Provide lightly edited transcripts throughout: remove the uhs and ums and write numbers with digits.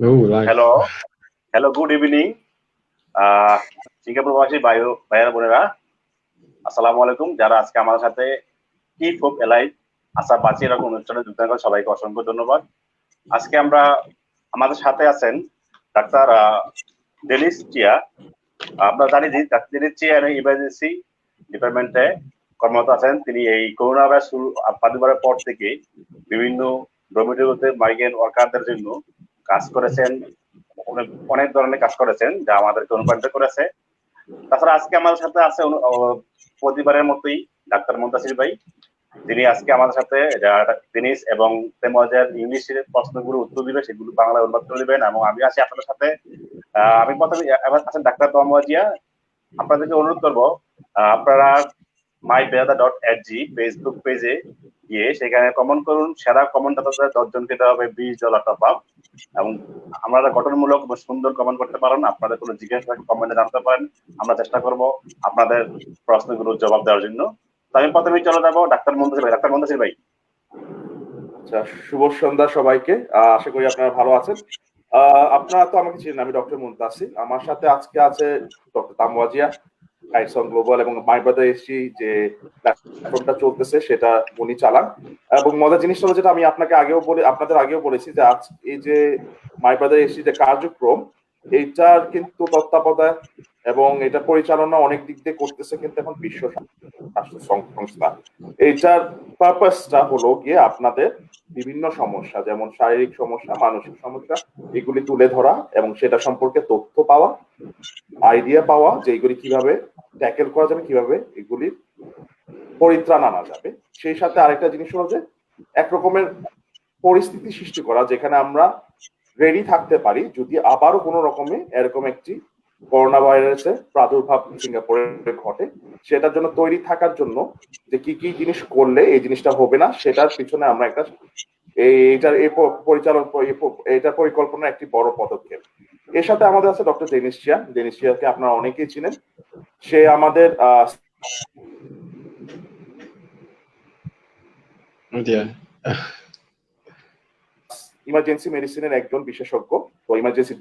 Oh, live. Hello hello good evening Singapore প্রবাসী ভাইয়েরা বোনেরা, আসসালামু আলাইকুম। যারা আজকে আমাদের সাথে কিপ হোপ এলাইভ আশা বাঁচিয়ে এরকম অনুষ্ঠানে যোগদান করেন সবাইকে অসংখ্য ধন্যবাদ। আজকে আমাদের সাথে আছেন ডাক্তার ডেনিস চিয়া। আমরা জানি যে ডাক্তার ডেনিস চিয়া ইমার্জেন্সি ডিপার্টমেন্টে কর্মরত আছেন। তিনি এই করোনা ভাইরাস শুরু প্রাদুর্ভাবের পর থেকে বিভিন্ন ডরমিটরিতে মাইগ্রেন্ট ওয়ার্কারদের জন্য কাজ করেছেন। অনেক অনেক ধরনের কাজ করেছেন যা আমাদেরকে অনুপ্রাণিত করেছে। তাছাড়া আজকে আমাদের সাথে আছে প্রতিবারের মতোই ডাক্তার মুনতাসির ভাই। তিনি আজকে আমাদের সাথে টেনিস এবং তেমজের ইংলিশের প্রশ্নগুলো উত্তর দিবে, সেগুলো বাংলায় অনুবাদ করে দিবেন। এবং আমি আছি আপনাদের সাথে। আমি প্রথমে এবার আছেন ডাক্তার তমজিয়া। আপনাদেরকে অনুরোধ করবো, আপনারা mybeada.ag ফেসবুক পেজে গিয়ে সেখানে কমেন্ট করুন। সেরা কমেন্টদাতাদের 10 জনকে দেওয়া হবে $20 টপ আপ। এবং আপনারা গঠনমূলক সুন্দর কমেন্ট করতে পারেন, আপনাদের কোনো জিজ্ঞাসা কমেন্টে জানতে পারেন। আমরা চেষ্টা করব আপনাদের প্রশ্নগুলোর জবাব দেওয়ার জন্য। তো আমি প্রথমেই চলে যাবো ডাক্তার মুনতাসির ভাই। ডাক্তার মুনতাসির ভাই, আচ্ছা, শুভ সন্ধ্যা সবাইকে। আশা করি আপনারা ভালো আছেন। আপনারা তো আমাকে চিনেন, আমি ডক্টর মুনতাসির। আমার সাথে আজকে আছে ডক্টর তামওয়াজিয়া, গাইডস অন গ্লোবাল এবং মাই ব্রাদার এসজি যে প্ল্যাটফর্মটা চলতেছে সেটা উনি চালান। এবং মজার জিনিসটা হলো যেটা আমি আপনাদের আগেও বলেছি যে আজ এই যে মাই ব্রাদার এসজি যে কার্যক্রম, এইটার কিন্তু তত্ত্বাবধান এবং এটা পরিচালনা অনেক দিক দিয়ে করতেছে কিন্তু এখন বিশ্ব স্বাস্থ্য সংস্থা। এইটার পারপাসটা হলো গিয়ে আপনাদের বিভিন্ন সমস্যা, যেমন শারীরিক সমস্যা, মানসিক সমস্যা, এগুলি তুলে ধরা এবং সেটা সম্পর্কে তথ্য পাওয়া, আইডিয়া পাওয়া যে এগুলি কিভাবে ট্যাকেল করা যাবে, কিভাবে এগুলির পরিত্রাণ আনা যাবে। সেই সাথে আরেকটা জিনিস হলো যে একরকমের পরিস্থিতি সৃষ্টি করা যেখানে আমরা রেডি থাকতে পারি যদি আবারও কোনো রকমে এরকম একটি করোনা ভাইরাসের প্রাদুর্ভাব সিঙ্গাপুরে ঘটে, সেটার জন্য তৈরি থাকার জন্য যে কি কি জিনিস করলে এই জিনিসটা হবে না, সেটার পিছনে আমরা একটা এইটার পরিকল্পনা একটি বড় পদক্ষেপ। এর সাথে আমাদের আছে ডক্টর ডেনিস চিয়া। ডেনিস চিয়াকে আপনারা অনেকেই চিনেন। সে আমাদের Oh dear. ইমার্জেন্সি মেডিসিনের একজন বিশেষজ্ঞ। তো ইমার্জেন্সি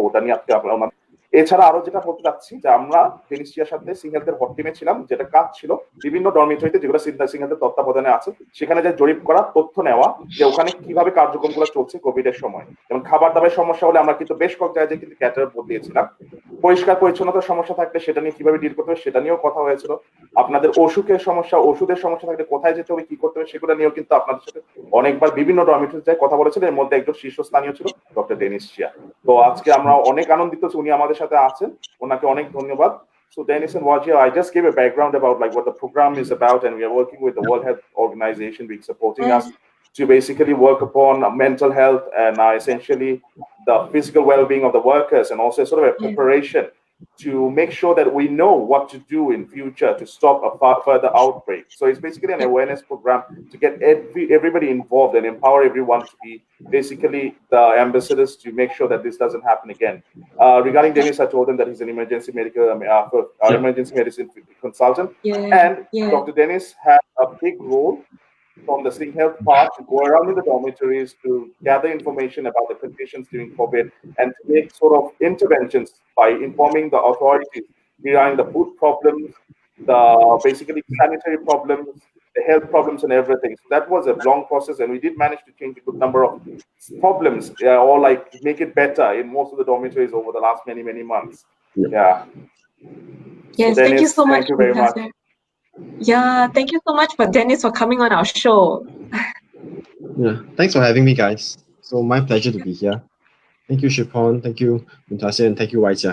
ওটা নিয়ে আজকে আপনার এছাড়া আরো যেটা বলতে চাচ্ছি যে আমরা ডেনিসিয়ার সাথে সিংহেলদের হট টিমে ছিলাম, যেটা কাজ ছিল বিভিন্ন ডরমিটরিতে যেগুলো সিংহেলদের তত্ত্বাবধানে আছে সেখানে যে জরিপ করা, তথ্য নেওয়া যে ওখানে কিভাবে কার্যক্রমগুলো চলছে কোভিড এর সময়। যেমন খাবার দাবার সমস্যা হলে আমরা কিন্তু বেশ কয়েক জায়গায় কিন্তু ক্যাটার বদলিয়েছিলাম। পরিষ্কার পরিচ্ছন্নতার সমস্যা থাকলে সেটা নিয়ে কিভাবে ডিল করতে হবে সেটা নিয়েও কথা হয়েছিল। আপনাদের ওষুধের সমস্যা থাকলে কোথায় যেতে হবে, কি করতে হবে, সেগুলো নিয়েও কিন্তু আপনাদের সাথে অনেকবার বিভিন্ন ডরমিটরিতে কথা বলেছিল। এর মধ্যে একজন শীর্ষস্থানীয় ছিল ডক্টর ডেনিস চিয়া। তো আজকে আমরা অনেক আনন্দিত উনি আমাদের সাথে আছেন, ওনাকে অনেক ধন্যবাদ। So Dennis and Wajia, I just gave a background about like what the program is about, and we are working with the World Health Organization, being supporting us to basically work upon mental health and essentially the physical well-being of the workers, and also sort of a preparation to make sure that we know what to do in future to stop a further outbreak. So it's basically an awareness program to get everybody involved and empower everyone to be basically the ambassadors to make sure that this doesn't happen again. Regarding Dennis, I told him that he's an emergency medicine consultant, and Dr. Dennis had a big role from the Singhealth part to go around in the dormitories to gather information about the conditions during COVID and to make sort of interventions by informing the authorities regarding the food problems, the basically sanitary problems, the health problems and everything. So that was a long process, and we did manage to change a good number of problems, or like make it better in most of the dormitories over the last many months. Yeah. Yes, so Dennis, thank you so much. Thank you very much. Yeah, thank you so much for Dennis for coming on our show. Yeah, thanks for having me, guys. So my pleasure to be here. Thank you, Shipon. Thank you, Muntasir, and thank you, Waija.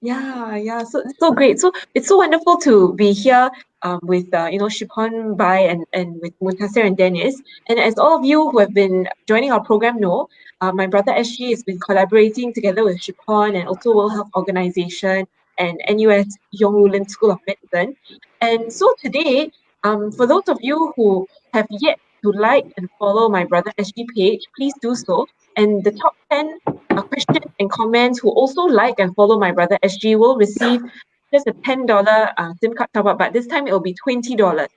Yeah. So great. So it's so wonderful to be here with Shipon, Bai, and with Muntasir and Dennis. And as all of you who have been joining our program know, my brother SG has been collaborating together with Shipon and also World Health Organization and NUS Yonglin School of Medicine. And so today, for those of you who have yet to like and follow my brother SG page, please do so. And the top 10 questions and comments who also like and follow my brother SG will receive just a $10 SIM card top up, but this time it will be $20.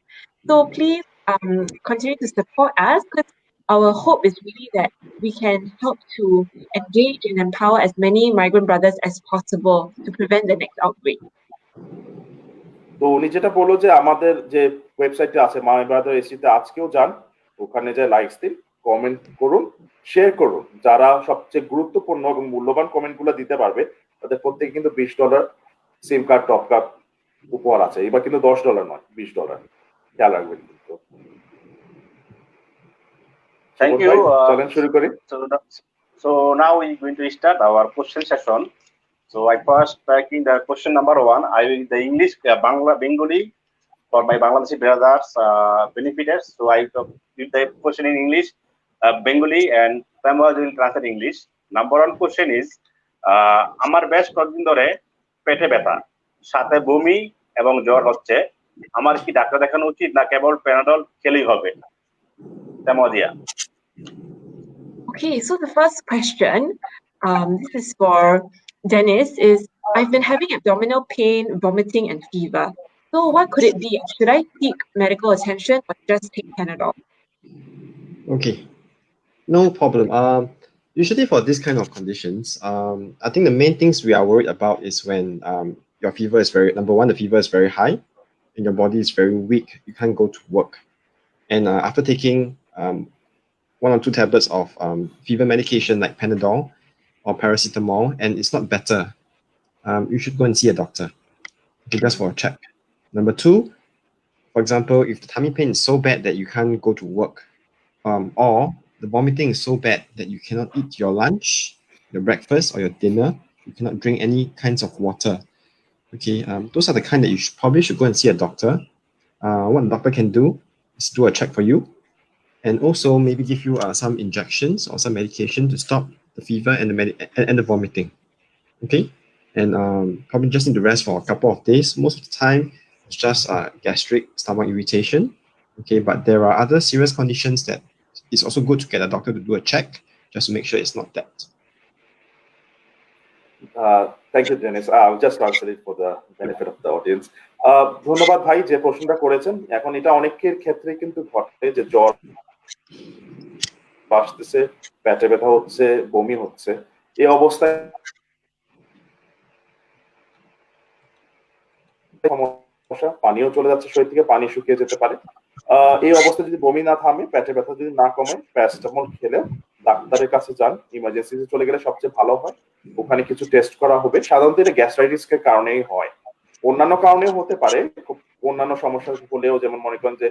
So please continue to support us, because our hope is really that we can help to engage and empower as many migrant brothers as possible to prevent the next outbreak. তো উনি যেটা বললো যে আমাদের যে ওয়েবসাইটে আছে my brother এসিতে আজকেও যান, ওখানে যে লাইকস দিন, কমেন্ট করুন, শেয়ার করুন। যারা সবচেয়ে গুরুত্বপূর্ণ এবং মূল্যবান কমেন্টগুলো দিতে পারবে তাদের প্রত্যেকে কিন্তু $20 সিম কার্ড টপ কাপ উপহার আছে। এবার কিন্তু $10 নয়, $20, খেয়াল রাখবেন কিন্তু। Thank you. চলেন শুরু করি। So now we're going to start our question session. So I first taking the question number 1. I will the English Bengali for my Bangladeshi brothers benefiters. So I give the question in English, Bengali, and Tamil will translate English. Number 1 question is, আমার বেশ কয়েকদিন ধরে পেটে ব্যথা, সাথে বমি এবং জ্বর হচ্ছে। আমার কি ডাক্তার দেখানো উচিত না কেবল প্যানাডল খেলেই হবে? Tamodia. Okay, so the first question, this is for Dennis, is I've been having abdominal pain, vomiting, and fever. So what could it be? Should I seek medical attention or just take Panadol? Okay, no problem. Usually for this kind of conditions, I think the main things we are worried about is when your fever is number one, the fever is very high and your body is very weak. You can't go to work. And after taking 1 or 2 tablets of fever medication like Panadol or paracetamol and it's not better, you should go and see a doctor. Okay, just for a check. Number 2, for example, if the tummy pain is so bad that you can't go to work, or the vomiting is so bad that you cannot eat your lunch, your breakfast, or your dinner, you cannot drink any kinds of water. Okay, those are the kind that you probably should go and see a doctor. What the doctor can do is do a check for you, and also maybe give you some injections or some medication to stop the fever and the vomiting. Okay, and probably just need to rest for a couple of days. Most of the time, it's just gastric stomach irritation. Okay, but there are other serious conditions that it's also good to get a doctor to do a check just to make sure it's not that. Thank you, Dennis. I'll just translate it for the benefit of the audience. ধন্যবাদ ভাই যে প্রশ্নটা করেছেন। এখন এটা অনেকের ক্ষেত্রে কিন্তু ঘটে যে জ্বর আসতেছে, পেটে ব্যথা হচ্ছে, বমি হচ্ছে। এই অবস্থায় সমস্যা, পানিও চলে যাচ্ছে শরীর থেকে, পানি শুকিয়ে যেতে পারে। এই অবস্থায় যদি বমি না থামে, পেটে ব্যথা যদি না কমে, প্যারাসিটামল খেলে ডাক্তারের কাছে যান। ইমার্জেন্সিতে চলে গেলে সবচেয়ে ভালো হয়, ওখানে কিছু টেস্ট করা হবে। সাধারণত এটা গ্যাস্ট্রাইটিসের কারণেই হয়, অন্যান্য কারণেও হতে পারে। অন্যান্য সমস্যা হলেও, যেমন মনে করেন যে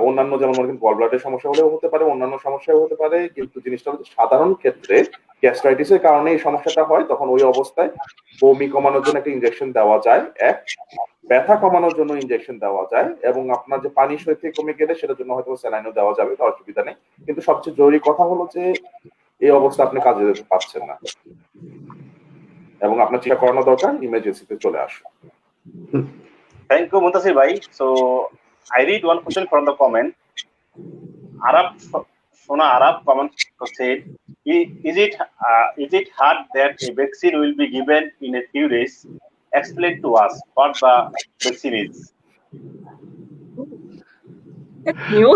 অন্যান্য যেমন মনে করেন গল ব্লাডের সমস্যা হলেও হতে পারে, অন্যান্য সমস্যাও হতে পারে। কিন্তু জিনিসটা হচ্ছে সাধারণ ক্ষেত্রে গ্যাস্ট্রাইটিসের কারণে এই সমস্যাটা হয়। তখন ওই অবস্থায় বমি কমানোর জন্য একটা ইনজেকশন দেওয়া যায়, ব্যথা কমানোর জন্য ইনজেকশন দেওয়া যায়, এবং আপনার যে পানি শরীর থেকে কমে গেলে সেটার জন্য হয়তো স্যালাইনও দেওয়া যাবে, তার অসুবিধা নেই। কিন্তু সবচেয়ে জরুরি কথা হলো যে এই অবস্থা আপনি কাজে যেতে পারছেন না এবং আপনার চিকিৎসা করানো দরকার, ইমার্জেন্সিতে চলে আসুন। Thank you, Muntasir bhai. So I read one question from the comment. Arab comment said, is it hard that a vaccine will be given in a few days? Explain to us what the vaccine is. That's new.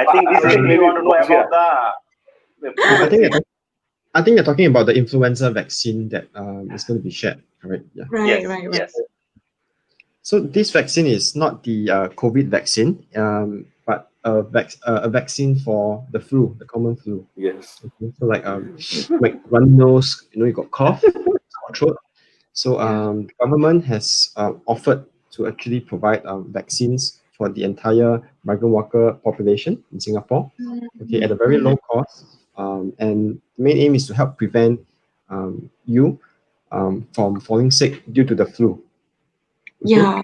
I think this is we want to know about the. I think you're talking about the influenza vaccine that is going to be shared, correct? Yeah. Right. Yes. So this vaccine is not the COVID vaccine, but a vaccine for the flu, the common flu. Yes. Okay, so like runny nose, you got cough, sore throat. So the government has offered to actually provide vaccines for the entire migrant worker population in Singapore, okay, at a very low cost. And the main aim is to help prevent you from falling sick due to the flu. Okay? Yeah.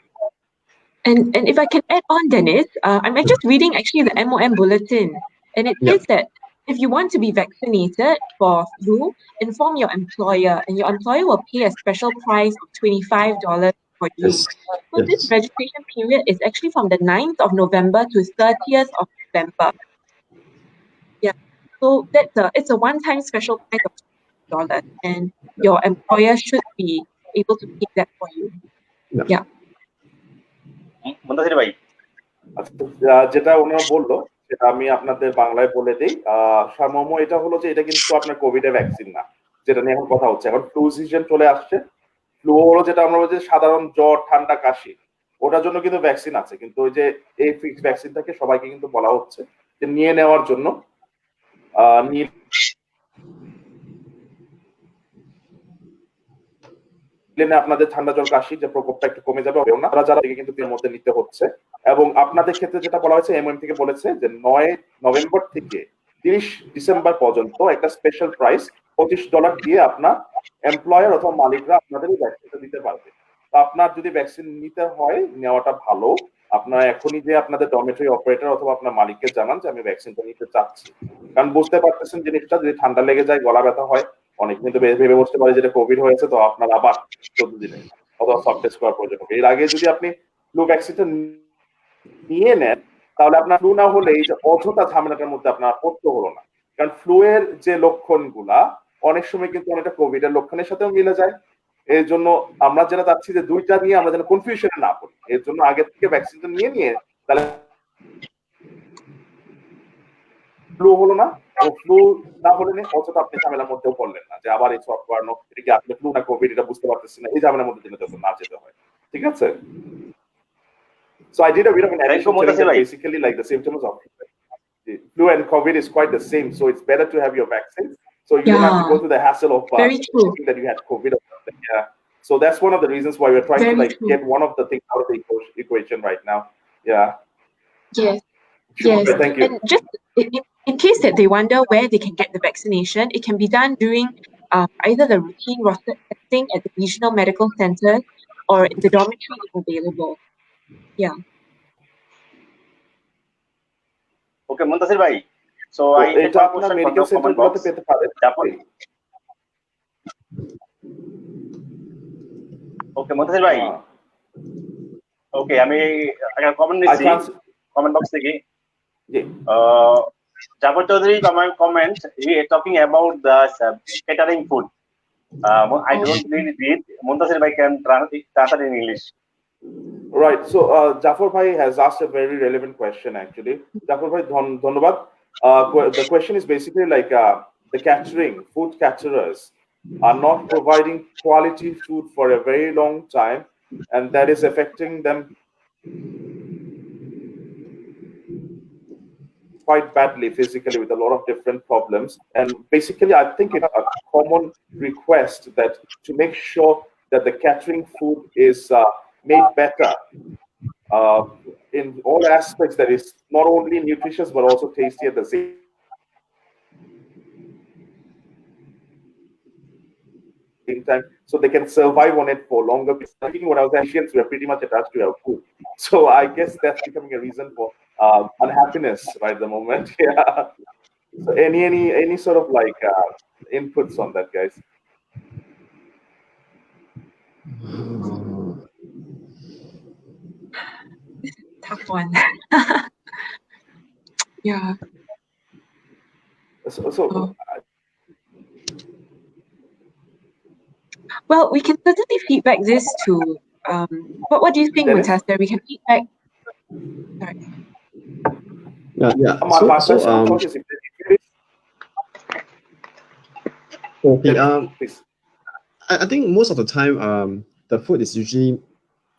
And if I can add on, Dennis, I'm just reading actually the MOM bulletin, and it says that if you want to be vaccinated for flu, inform your employer, and your employer will pay a special price of $25 for you. Yes. So this registration period is actually from the 9th of November to 30th of November. Yeah. So it's a one-time special price of $20, and your employer should be able to pay that for you. Yeah. Muntasir bhai. যেটা ওনারা বললো সেটা আমি আপনাদের বাংলায় বলে দিই। সারমর্ম এটা হলো যে এটা কিন্তু আপনার কোভিড এর ভ্যাকসিন না, যেটা নিয়ে এখন কথা হচ্ছে। এখন ফ্লু সিজন চলে আসছে। ফ্লু হলো যেটা আমরা বলি যে সাধারণ জ্বর, ঠান্ডা, কাশি, ওটার জন্য কিন্তু ভ্যাকসিন আছে। কিন্তু ওই যে এই ফিক্স ভ্যাকসিনটাকে সবাইকে কিন্তু বলা হচ্ছে যে নিয়ে নেওয়ার জন্য। আপনাদের ঠান্ডা জ্বর কাশি যে প্রকোপটা একটু কমে যাবে, তারা যারা কিন্তু এর মধ্যে নিতে হচ্ছে। এবং আপনাদের ক্ষেত্রে যেটা বলা হয়েছে, এমএম থেকে বলেছে যে 9 নভেম্বর থেকে 30 ডিসেম্বর পর্যন্ত একটা স্পেশাল প্রাইস $25 দিয়ে আপনার এমপ্লয়ার অথবা মালিকরা আপনাদের ভ্যাকসিনটা দিতে পারবে। তো আপনার যদি ভ্যাকসিন নিতে হয়, নেওয়াটা ভালো। আপনারা এখনই যে আপনাদের ডরমেটরি অপারেটর অথবা আপনার মালিককে জানান যে আমি ভ্যাকসিনটা নিতে চাচ্ছি। কারণ বুঝতে পারতেছেন জিনিসটা, যদি ঠান্ডা লেগে যায়, গলা ব্যথা হয়, অনেক কিন্তু ভেবে বসতে পারে যেটা কোভিড হয়েছে, তো আপনার আবার 14 দিনে অথবা সব টেস্ট করার প্রয়োজন হবে। এর আগে যদি আপনি ফ্লু ভ্যাকসিনটা নিয়ে নেন, তাহলে আপনার ফ্লু না হলে এই যে অযথা ঝামেলাটার মধ্যে আপনার পড়তে হলো না। কারণ ফ্লু এর যে লক্ষণগুলা অনেক সময় কিন্তু অনেকটা কোভিড এর লক্ষণের সাথেও মিলে যায়। এর জন্য আমরা যেটা চাচ্ছি যে দুইটা নিয়ে আমরা যেন কনফিউশনে না পড়ি। এর জন্য আগে থেকে ভ্যাকসিনটা নিয়ে তাহলে ফ্লু হলো না, ও ফ্লু না হলে অযথা আপনি ঝামেলার মধ্যেও পড়লেন না যে আবার এই সব করানো, এটা কি আপনি ফ্লু না কোভিড এটা বুঝতে পারতেছি না, এই ঝামেলার মধ্যে যেন না যেতে হয়। ঠিক আছে? So I did a bit of an addition basically like the symptoms of flu and COVID is quite the same. So it's better to have your vaccine. So you don't have to go through the hassle of thinking that you had COVID or something. Yeah. So that's one of the reasons why we're trying to get one of the things out of the equation right now. Yeah. Yes. Sure. Yes. Thank you. And just in case that they wonder where they can get the vaccination, it can be done during either the routine roster testing at the regional medical center or the dormitory if available. Yeah. Okay, Muntasir bhai. So I এটা আপনার medical সেন্টারগুলোতে পেতে পারেন। Okay, Muntasir bhai. Okay, আমি একটা comment নিচ্ছি comment box থেকে। Jafar Chaudhary comment, he is talking about the catering food. I don't really read. Muntasir bhai can translate in English. Right. So Jafar bhai has asked a very relevant question actually. Jafar bhai, dhanyabad. The question is basically like the catering, food caterers are not providing quality food for a very long time, and that is affecting them quite badly physically with a lot of different problems. And basically, I think it's a common request that to make sure that the catering food is made better in all aspects, that is not only nutritious but also tasty at the same time, so they can survive on it for longer. Speaking what I was saying, we are pretty much attached to our food, so I guess that's becoming a reason for unhappiness right at the moment. Yeah. So any sort of like inputs on that, guys? Tough one. Yeah. Well, we can certainly feedback this to what do you think, Muntasir? We can feedback. Sorry. Yeah. I think most of the time, the food is usually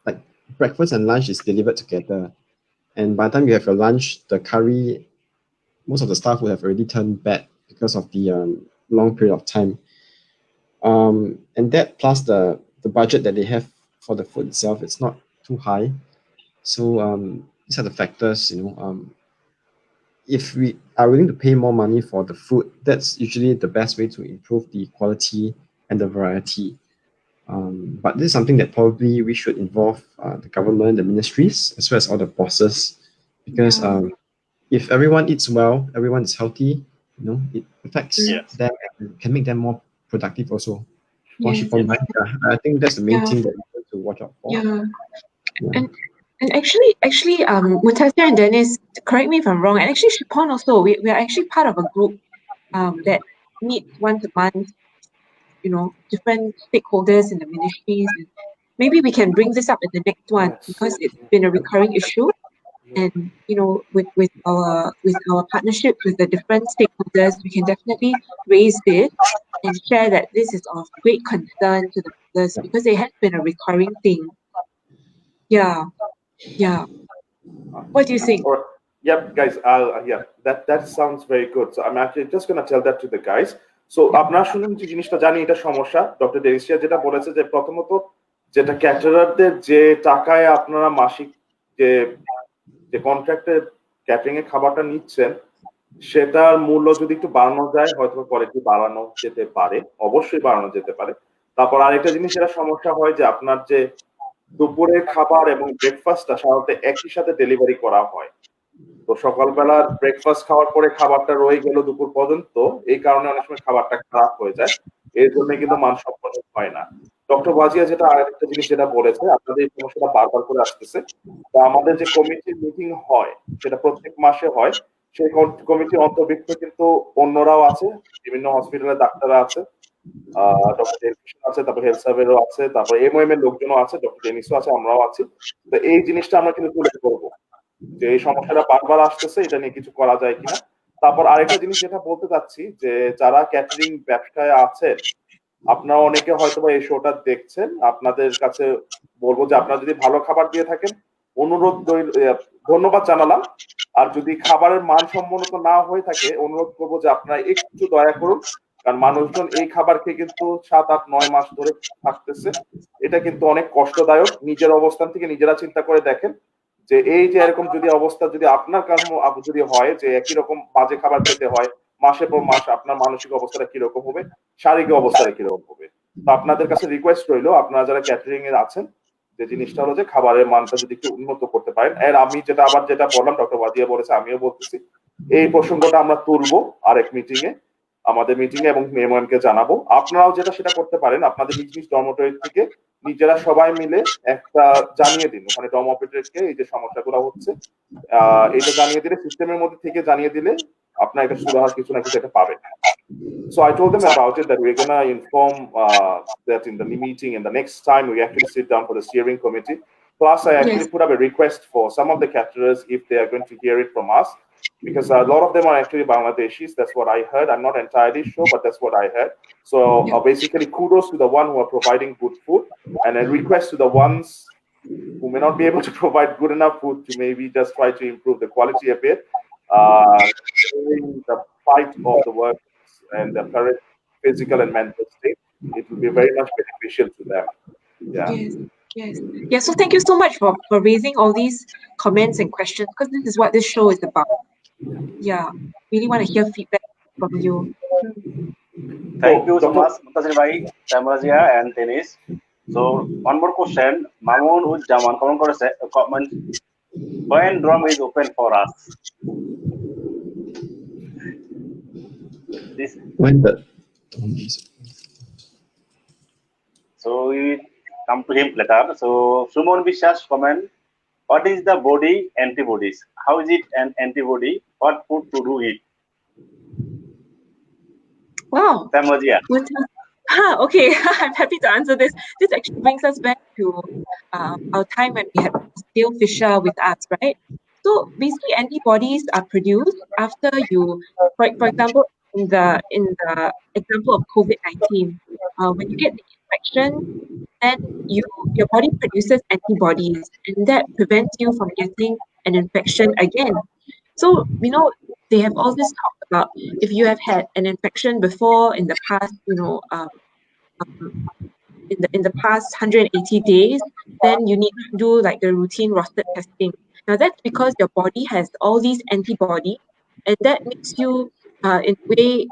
like breakfast and lunch is delivered together, and by the time you have your lunch, the curry, most of the staff would have already turned bad because of the long period of time. And that plus the budget that they have for the food itself, it's not too high. So these are the factors, if we are willing to pay more money for the food, that's usually the best way to improve the quality and the variety. But this is something that probably we should involve the government, the ministries, as well as all the bosses, because if everyone eats well, everyone is healthy, it affects them and can make them more productive also. I think that's the main thing that we have to watch out for. And actually, Muntasir and Dennis, correct me if I'm wrong, and actually Shipon also, we are actually part of a group that meets once a month, different stakeholders in the ministries. And maybe we can bring this up at the next one because it's been a recurring issue. And with our partnerships with the different stakeholders, we can definitely raise this and share that this is of great concern to the mothers because it has been a recurring thing. Yeah. What do you think? Yep, guys. That sounds very good. So I'm actually just gonna tell that to the guys. So আপনারা শুনুন যে জিনিসটা জানি এটা সমস্যা। Doctor ডেনিসিয়া যেটা বলেছে যে প্রথমত যেটা ক্যাটারারদের যে টাকায় আপনারা মাসিক যে কন্ট্রাক্টে ক্যাটারিং এর খাবারটা নিচ্ছেন সেটার মূল্য যদি একটু বাড়ানো যায় হয়তো পরে একটু বাড়ানো যেতে পারে, অবশ্যই বাড়ানো যেতে পারে। তারপর আরেকটা জিনিস যেটা সমস্যা হয় যে আপনার যে দুপুরের খাবার এবং ব্রেকফাস্টটা সাধারণত একই সাথে ডেলিভারি করা হয়। তো সকালবেলার ব্রেকফাস্ট খাওয়ার পরে খাবারটা রয়ে গেল দুপুর পর্যন্ত, এই কারণে অনেক সময় খাবারটা খারাপ হয়ে যায়, এর জন্য কিন্তু মানসম্পন্ন হয় না। ডক্টর ওয়াজিয়া যেটা আরেকটা জিনিস যেটা বলেছে, আপনাদের এই সমস্যাটা বারবার করে আসতেছে। তো আমাদের যে কমিটির মিটিং হয় সেটা প্রত্যেক মাসে হয়, সেই কমিটির অন্তর্ভুক্ত কিন্তু অন্যরাও আছে, বিভিন্ন হসপিটালের ডাক্তাররা আছে, ডক্টর আছে, তারপর হেলথ সার্ভেরও আছে, তারপর এমওএম এর লোকজনও আছে, ডক্টর ডেনিসও আছে, আমরাও আছি। তো এই জিনিসটা আমরা কিন্তু তুলে ধরবো যে এই সমস্যাটা বারবার আসতেছে, এটা নিয়ে কিছু করা যায় কিনা। তারপর আরেকটা জিনিস যেটা বলতে চাচ্ছি যে যারা ক্যাটারিং ব্যবসায় আছেন আপনারা অনেকে হয়তো বা এই শোটা দেখছেন, আপনাদের কাছে বলবো যে আপনারা যদি ভালো খাবার দিয়ে থাকেন অনুরোধ ধন্যবাদ জানালাম, আর যদি খাবারের মান সম্মত না হয়ে থাকে অনুরোধ করবো যে আপনারা একটু দয়া করুন, কারণ মানুষজন এই খাবার খেয়ে কিন্তু 7-8-9 মাস ধরে থাকতেছে, এটা কিন্তু অনেক কষ্টদায়ক। নিজের অবস্থান থেকে নিজেরা চিন্তা করে দেখেন যে এই যে এরকম যদি অবস্থা যদি আপনার কাছে যদি হয় যে একই রকম বাজে খাবার খেতে হয় মাসের পর মাস, আপনার মানসিক অবস্থাটা কিরকম হবে, শারীরিক অবস্থাটা কিরকম হবে। তো আপনাদের কাছে রিকোয়েস্ট রইলো আপনারা যারা ক্যাটারিং এর আছেন যে জিনিসটা হলো যে খাবারের মানটা যদি একটু উন্নত করতে পারেন। আর আমি যেটা বললাম ডক্টর ওয়াজিয়া বলেছে, আমিও বলতেছি এই প্রসঙ্গটা আমরা তুলবো আরেক মিটিং এ, আমাদের মিটিং এ, এবং মেমোএম কে জানাবো। আপনারাও সেটা করতে পারেন, আপনাদের নিজ নিজ ডরমিটরি থেকে নিজেরা সবাই মিলে একটা জানিয়ে দিন ওখানে ডর্ম অপারেটরকে এই যে সমস্যাগুলো হচ্ছে, এটা জানিয়ে দিলে, সিস্টেমের মধ্যে থেকে জানিয়ে দিলে আপনার এটা শুরু হওয়ার কিছু না কিছু একটা পাবেন। So I told them about it, that we're gonna inform that in the meeting, and the next time we actually sit down for the steering committee. Plus, I actually put up a request for some of the caterers if they are going to hear it from us, because a lot of them are actually Bangladeshis. That's what I heard. I'm not entirely sure, but that's what I heard. So basically, kudos to the one who are providing good food, and a request to the ones who may not be able to provide good enough food to maybe just try to improve the quality a bit. During the fight of the work and the current physical and mental state, it will be very much beneficial to them. Yes. So thank you so much for raising all these comments and questions, because this is what this show is about. Really want to hear feedback from you. Thank you so much, Muntasir Bhai, Samrazia, and Dennis. So one more question, Mamun Ujjaman comment, when drum is open for us? So we come to him later. So Sumon Bishas comment, what is the body antibodies? How is it an antibody? What food to do it? Wow. Samrazia. Okay, I'm happy to answer this. This actually brings us back to our time when we had Dale Fisher with us, right? So basically, antibodies are produced after you, for example, in the example of COVID-19, when you get the infection, then your body produces antibodies, and that prevents you from getting an infection again. So they have all this talk about if you have had an infection before in the past, in the past 180 days, then you need to do like the routine rostered testing. Now that's because your body has all these antibodies, and that makes you, in a way,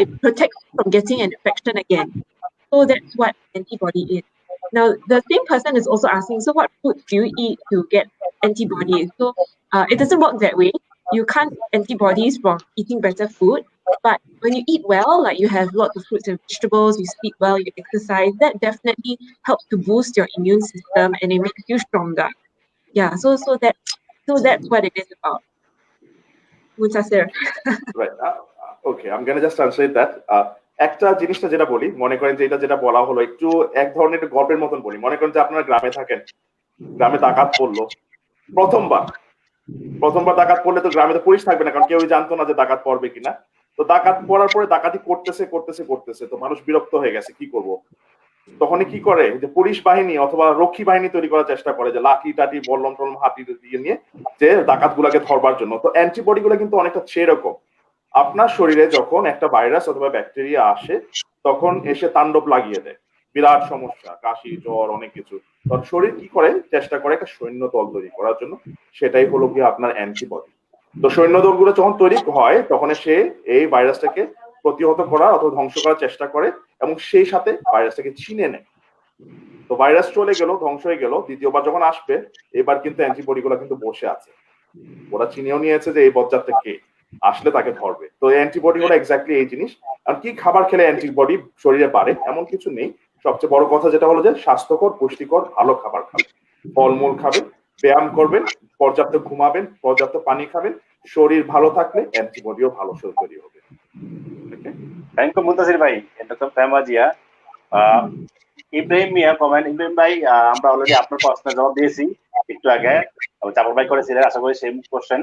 it protects you from getting an infection again. So that's what antibody is. Now the same person is also asking, so what foods do you eat to get antibodies? So it doesn't work that way. You can't get antibodies from eating better food, but when you eat well, like you have lots of fruits and vegetables, you sleep well, you exercise, that definitely helps to boost your immune system, and it makes you stronger. So that's what it is about. Muntasir. Right. Okay, I'm gonna just translate that. একটা জিনিসটা যেটা বলি, মনে করেন যে যেটা বলা হলো একটু এক ধরনের গল্পের মতন বলি। মনে করেন যে আপনারা গ্রামে থাকেন, গ্রামে ডাকাত পড়লো প্রথমবার, প্রথমবার ডাকাত পড়লে তো গ্রামে তো পুলিশ থাকবে না, কারণ কেউই জানতো না যে ডাকাত পড়বে কিনা। তো ডাকাত পড়ার পরে ডাকাতি করতেছে, তো মানুষ বিরক্ত হয়ে গেছে, কি করব। তখনই কি করে, যে পুলিশ বাহিনী অথবা রক্ষী বাহিনী তৈরি করার চেষ্টা করে, যে লাঠি টাটি বল্লম টলম হাতি দিয়ে নিয়ে যে ডাকাত গুলাকে ধরবার জন্য। তো অ্যান্টিবডি গুলো কিন্তু অনেকটা সেরকম। আপনার শরীরে যখন একটা ভাইরাস অথবা ব্যাকটেরিয়া আসে, তখন এসে তাণ্ডব লাগিয়ে দেয়, বিরাট সমস্যা, কাশি জ্বর অনেক কিছু। তখন শরীর কি করে, চেষ্টা করে একটা সৈন্য দল তৈরি করার জন্য, সেটাই হলো গিয়ে আপনার অ্যান্টিবডি। তো সৈন্য দলগুলো যখন তৈরি হয়, তখন সে এই ভাইরাসটাকে প্রতিহত করা অথবা ধ্বংস করার চেষ্টা করে, এবং সেই সাথে ভাইরাসটাকে চিনে নেয়। তো ভাইরাস চলে গেল, ধ্বংস হয়ে গেল, দ্বিতীয়বার যখন আসবে, এবার কিন্তু অ্যান্টিবডি গুলো কিন্তু বসে আছে, ওরা চিনেও নিয়েছে যে এই বজ্জাতটা কে, আসলে তাকে ধরবে। তো অ্যান্টিবডি হলো এক্স্যাক্টলি এই জিনিস। আর কি খাবার খেলে অ্যান্টিবডি শরীরে বাড়ে এমন কিছু নেই। সবচেয়ে বড় কথা যেটা হলো যে স্বাস্থ্যকর পুষ্টিকর ভালো খাবার খাবেন, ফলমূল খাবেন, ব্যায়াম করবেন, পর্যাপ্ত ঘুমাবেন, পর্যাপ্ত পানি খাবেন। শরীর ভালো থাকলে অ্যান্টিবডিও ভালো তৈরি হবে। থ্যাংক ইউ মুনতাসির ভাই, ডক্টর ফেমাজিয়া। ইব্রাহিম মিয়া কমেন্ট, ইব্রাহিম ভাই আমরা অলরেডি আপনার প্রশ্নের জবাব দিয়েছি একটু আগে, জাফর ভাই করেছিলেন, আশা করি same question.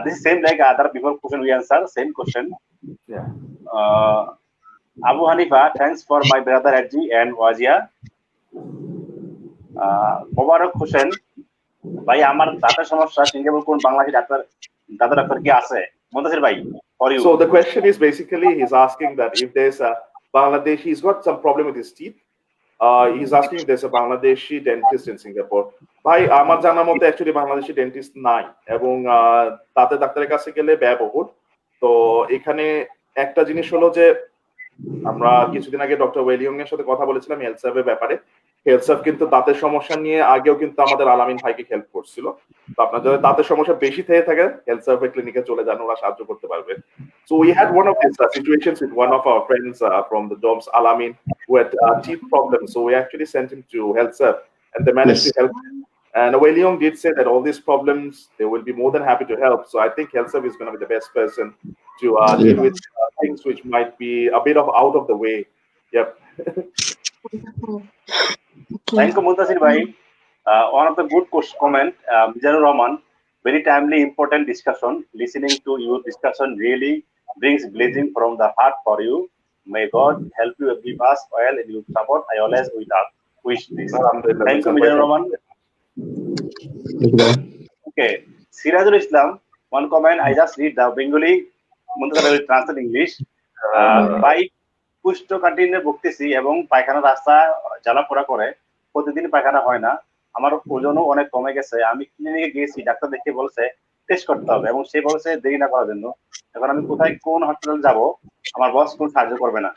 This is same like other before question we answer, same question. Yeah. Abu Hanifa, thanks for my brother Adji and Wazia. Mubarak Hussain, ভাই আমার দাঁতের সমস্যা, সিঙ্গাপুর কোন বাংলাদেশি ডাক্তার কি আছে? মুনতাসির ভাই, for you. So the question is basically he's asking that if there's a Bangladeshi, he's got some problem with his teeth. He's asking if there's a Bangladeshi dentist in Singapore. ভাই আমার জানার মতে actually Bangladeshi dentist নাই, এবং দাঁতের ডাক্তারের কাছে গেলে ব্যয়বহুল। তো এখানে একটা জিনিস হলো যে আমরা কিছুদিন আগে ডক্টর ওয়েলিয়ং এর সাথে কথা বলেছিলাম হেলথসার্ভের ব্যাপারে। হেলথসার্ভ কিন্তু দাঁতের সমস্যা নিয়ে আগেও কিন্তু আমাদের আলামিন ভাইকে হেল্প করছিল। তো আপনার যদি দাঁতের সমস্যা বেশি থেকে থাকে, হেলথসার্ভের ক্লিনিকে চলে যান, ওরা সাহায্য করতে পারবে। So we had one of these situations with one of our friends from the dorms, Alamin, who had teeth problems. So we actually sent him to healthserve, and they managed to help him. And Weliong did say that all these problems, they will be more than happy to help. So I think healthserve is going to be the best person to deal with things which might be a bit of out of the way. Yep. Thank you, Muntasir bhai. One of the good comment, Mizanur Rahman, very timely, important discussion. Listening to your discussion really brings blessing from the heart for you. May God help you give us oil and your support. I always wish this. Thank you, Mizanur Rahman. Okay, Sirajul Islam, one comment. I just read the Bengali. Muntasir will translate English. By কুষ্ঠকাঠিন্যে ভুগতেছি এবং পায়খানা রাস্তা জ্বালাপোড়া করে, প্রতিদিন পায়খানা হয় না, আমার ওজনও অনেক কমে গেছে। আমি ক্লিনিকে গিয়েছি, ডাক্তার দেখে বলছে টেস্ট করতে হবে, এবং সে বলছে দেরি না করার জন্য। এখন আমি কোথায় কোন হসপিটাল যাব, আমার বস কোন সাহায্য করবে না।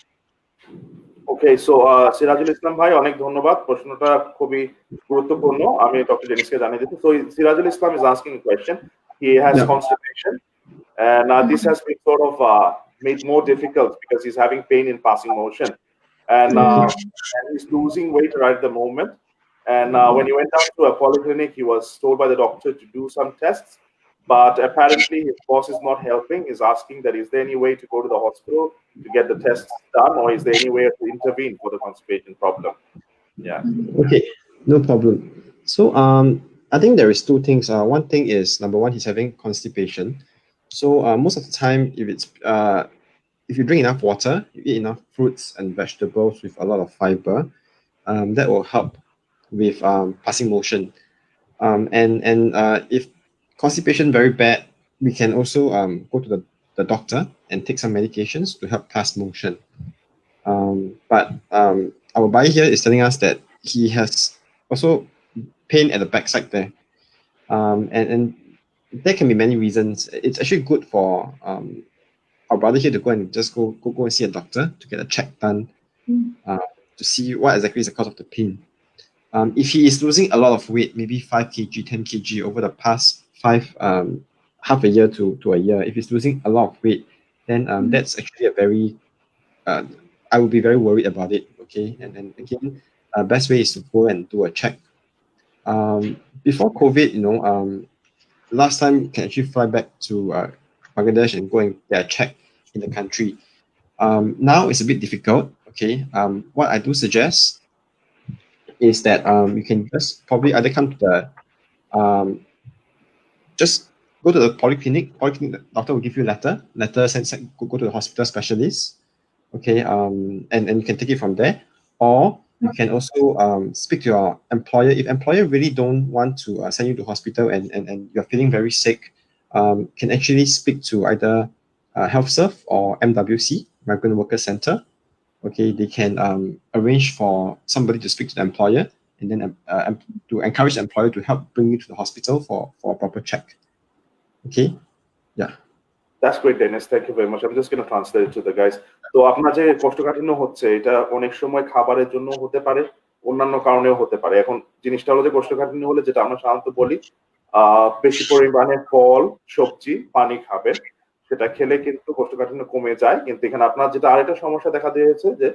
ওকে, সো সিরাজুল ইসলাম ভাই অনেক ধন্যবাদ, প্রশ্নটা খুবই গুরুত্বপূর্ণ, আমি ডক্টর ডেনিসকে জানিয়ে দিচ্ছি। So Sirajul Islam is asking a question. He has constipation, and this has been sort of made more difficult because he's having pain in passing motion, and he's losing weight right at the moment. And when he went down to a polyclinic, he was told by the doctor to do some tests, but apparently his boss is not helping. He's asking that is there any way to go to the hospital to get the tests done, or is there any way to intervene for the constipation problem? Yeah. Okay, no problem. So I think there is two things. One thing is, number one, he's having constipation. So most of the time, if you drink enough water, you eat enough fruits and vegetables with a lot of fiber, that will help with passing motion. And if constipation very bad, we can also go to the doctor and take some medications to help pass motion. But our buyer here is telling us that he has also pain at the backside there. And there can be many reasons. It's actually good for our brother here to go and just go and see a doctor to get a check done, to see what exactly is the cause of the pain. If he is losing a lot of weight, maybe 5 kg, 10 kg over the past half a year to a year, if he's losing a lot of weight, then that's actually a very, I would be very worried about it. Okay, and then again, best way is to go and do a check. Before COVID, last time you can actually fly back to Bangladesh and go and get a check in the country. Now it's a bit difficult. Okay, what I do suggest is that you can just probably either come to the just go to the polyclinic. Polyclinic, the doctor will give you a letter send go to the hospital specialist. Okay, and you can take it from there, or you can also speak to your employer. If employer really don't want to send you to hospital and you're feeling very sick, can actually speak to either HealthServe or MWC, Migrant Worker Center. Okay, they can arrange for somebody to speak to the employer and then to encourage the employer to help bring you to the hospital for a proper check. Okay, yeah. That's great, Dennis. Thank you very much. I'm just going to translate it to the guys. তো আপনার যে কোষ্ঠকাঠিন্য হচ্ছে এটা অনেক সময় খাবারের জন্য হতে পারে, অন্যান্য কারণেও হতে পারে। এখন জিনিসটা হলো যে কোষ্ঠকাঠিন্য হলে যেটা আমরা সাধারণত বলি বেশি পরিমাণে ফল, সবজি, পানি খাবেন। সেটা খেলে কিন্তু কোষ্ঠকাঠিন্য কমে যায়। কিন্তু এখানে আপনার যেটা আরেকটা সমস্যা দেখা দিয়েছে যে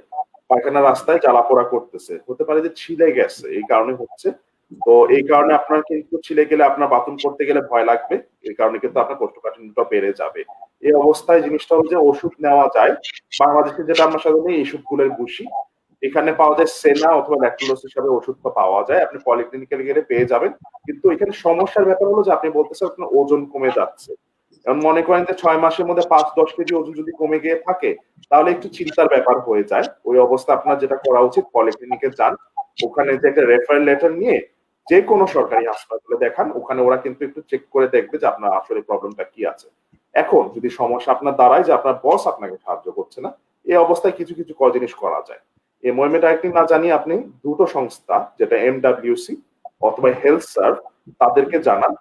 পায়খানা রাস্তায় জ্বালাপোড়া করতেছে, হতে পারে যে ছিলে গেছে, এই কারণে হচ্ছে। তো এই কারণে আপনার কিন্তু ছিলে গেলে আপনার বাথরুম করতে গেলে ভয় লাগবে, এই কারণে কিন্তু আপনার কোষ্ঠকাঠিন্যটা বেড়ে যাবে। এই অবস্থায় জিনিসটা হলো যে ওষুধ নেওয়া যায়। বাংলাদেশে যেটা আমরা সাধারণত এইসব ফুলের ভুসি, এখানে পাওয়া যায় সেনা অথবা ল্যাকটোলোজ হিসাবে ওষুধটা পাওয়া যায়, আপনি পলিক্লিনিকে গেলে পেয়ে যাবেন। কিন্তু এখানে সমস্যার ব্যাপার হলো যে আপনি বলতেছেন আপনার ওজন কমে যাচ্ছে। এখন মনে করেন যে 6 মাসের মধ্যে 5-10 কেজি ওজন যদি কমে গিয়ে থাকে তাহলে একটু চিন্তার ব্যাপার হয়ে যায়। ওই অবস্থা আপনার যেটা করা উচিত পলিক্লিনিকে যান, ওখানে যে একটা রেফারেল লেটার নিয়ে যে কোনো সরকারি হাসপাতালে দেখান, ওখানে ওরা কিন্তু একটু চেক করে দেখবে যে আপনার আসলে প্রবলেমটা কি আছে। এখন যদি সমস্যা আপনার দাঁড়ায় যে আপনার বস আপনাকে সাহায্য করছে না, এই অবস্থায় কিছু কিছু জিনিস করা যায়। এই মর্মে ডাইরেক্টলি না জানিয়ে আপনি দুটো সংস্থা যেটা MWC অথবা HealthServe তাদেরকে জানান,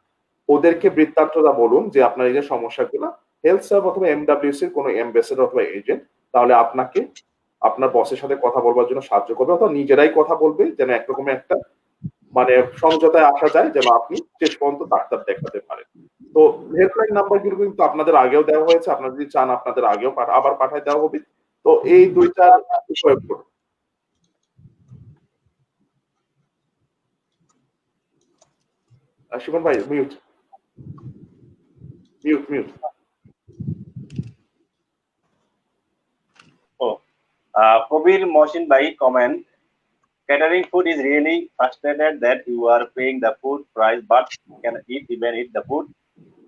ওদেরকে বৃত্তান্তটা বলুন যে আপনার এই যে সমস্যাগুলো, HealthServe অথবা MWC এর কোনো অ্যাম্বাসেডর অথবা এজেন্ট তাহলে আপনাকে আপনার বসের সাথে কথা বলবার জন্য সাহায্য করবে, অথবা নিজেরাই কথা বলবে যেন একরকমের একটা মানে সমঝোতায় আসা যায় যেন আপনি শেষ পর্যন্ত ডাক্তার দেখাতে পারেন। তো হেল্পলাইন নাম্বারগুলো কিন্তু আপনাদের আগেও দেওয়া হয়েছে, আপনারা যদি চান আপনাদের আগেও আবার পাঠায় দেওয়া হবে। তো এই দুইটা প্রয়োগ করুন। শিবন ভাই mute mute mute. Kabir Mohsin Bhai comment, catering food is really frustrated that you are paying the food price but can even eat the food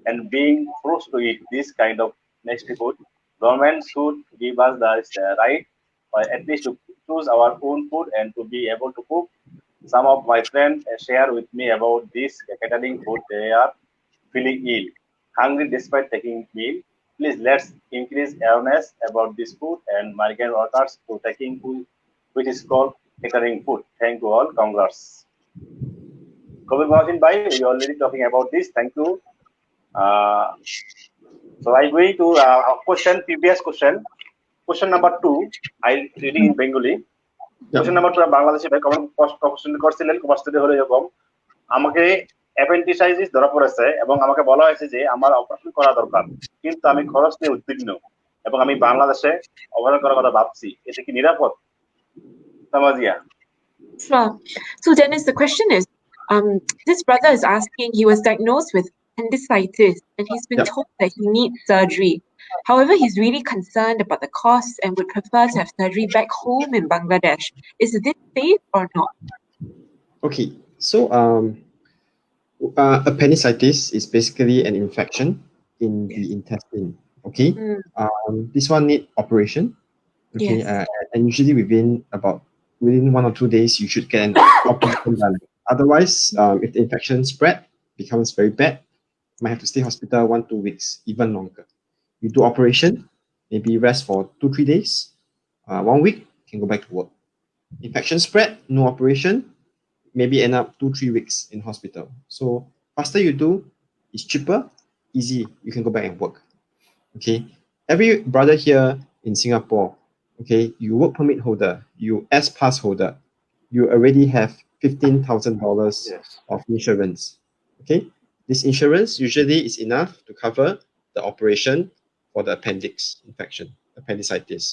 and being forced to eat this kind of nasty food. Government should give us the right or at least to choose our own food and to be able to cook. Some of my friends share with me about this catering food. They are feeling ill, hungry despite taking meal. Please let's increase awareness about this food and migrant workers to taking food, which is called catering food. Thank you all. Congrats. Kabir Mohsin Bhai, we already talking about this. Thank you. So I'm going to previous question. Question number 2, I'm reading in Bengali. Question number 2 Bangladeshi ভাই question করছিলেন, কোশ্চেনটা হলো এরকম, আমাকে appendicitis ধরা পড়েছে এবং আমাকে বলা হয়েছে যে আমার অপারেশন করা দরকার, কিন্তু আমি খরচ নিয়ে উদ্বিগ্ন এবং আমি বাংলাদেশে অপারেশন করার কথা ভাবছি, এটা কি নিরাপদ? সামাজিয়া। Sure. So Dennis, the question is, this brother is asking, he was diagnosed with appendicitis and he's been told that he needs surgery. However, he's really concerned about the costs and would prefer to have surgery back home in Bangladesh. Is this safe or not? Okay, so appendicitis is basically an infection in the intestine. Okay, this one need operation. Okay, and usually within 1 or 2 days you should get an operation done. Otherwise, if the infection becomes very bad, you might have to stay hospital 1-2 weeks, even longer. You do operation, maybe rest for 2-3 days, 1 week, can go back to work. Infection spread, no operation, maybe end up 2-3 weeks in hospital. So faster you do, it's cheaper, easy, you can go back and work. Okay, every brother here in Singapore, okay, you work permit holder, you S pass holder, you already have $15,000 of insurance. Okay, this insurance usually is enough to cover the operation for the appendix infection, appendicitis.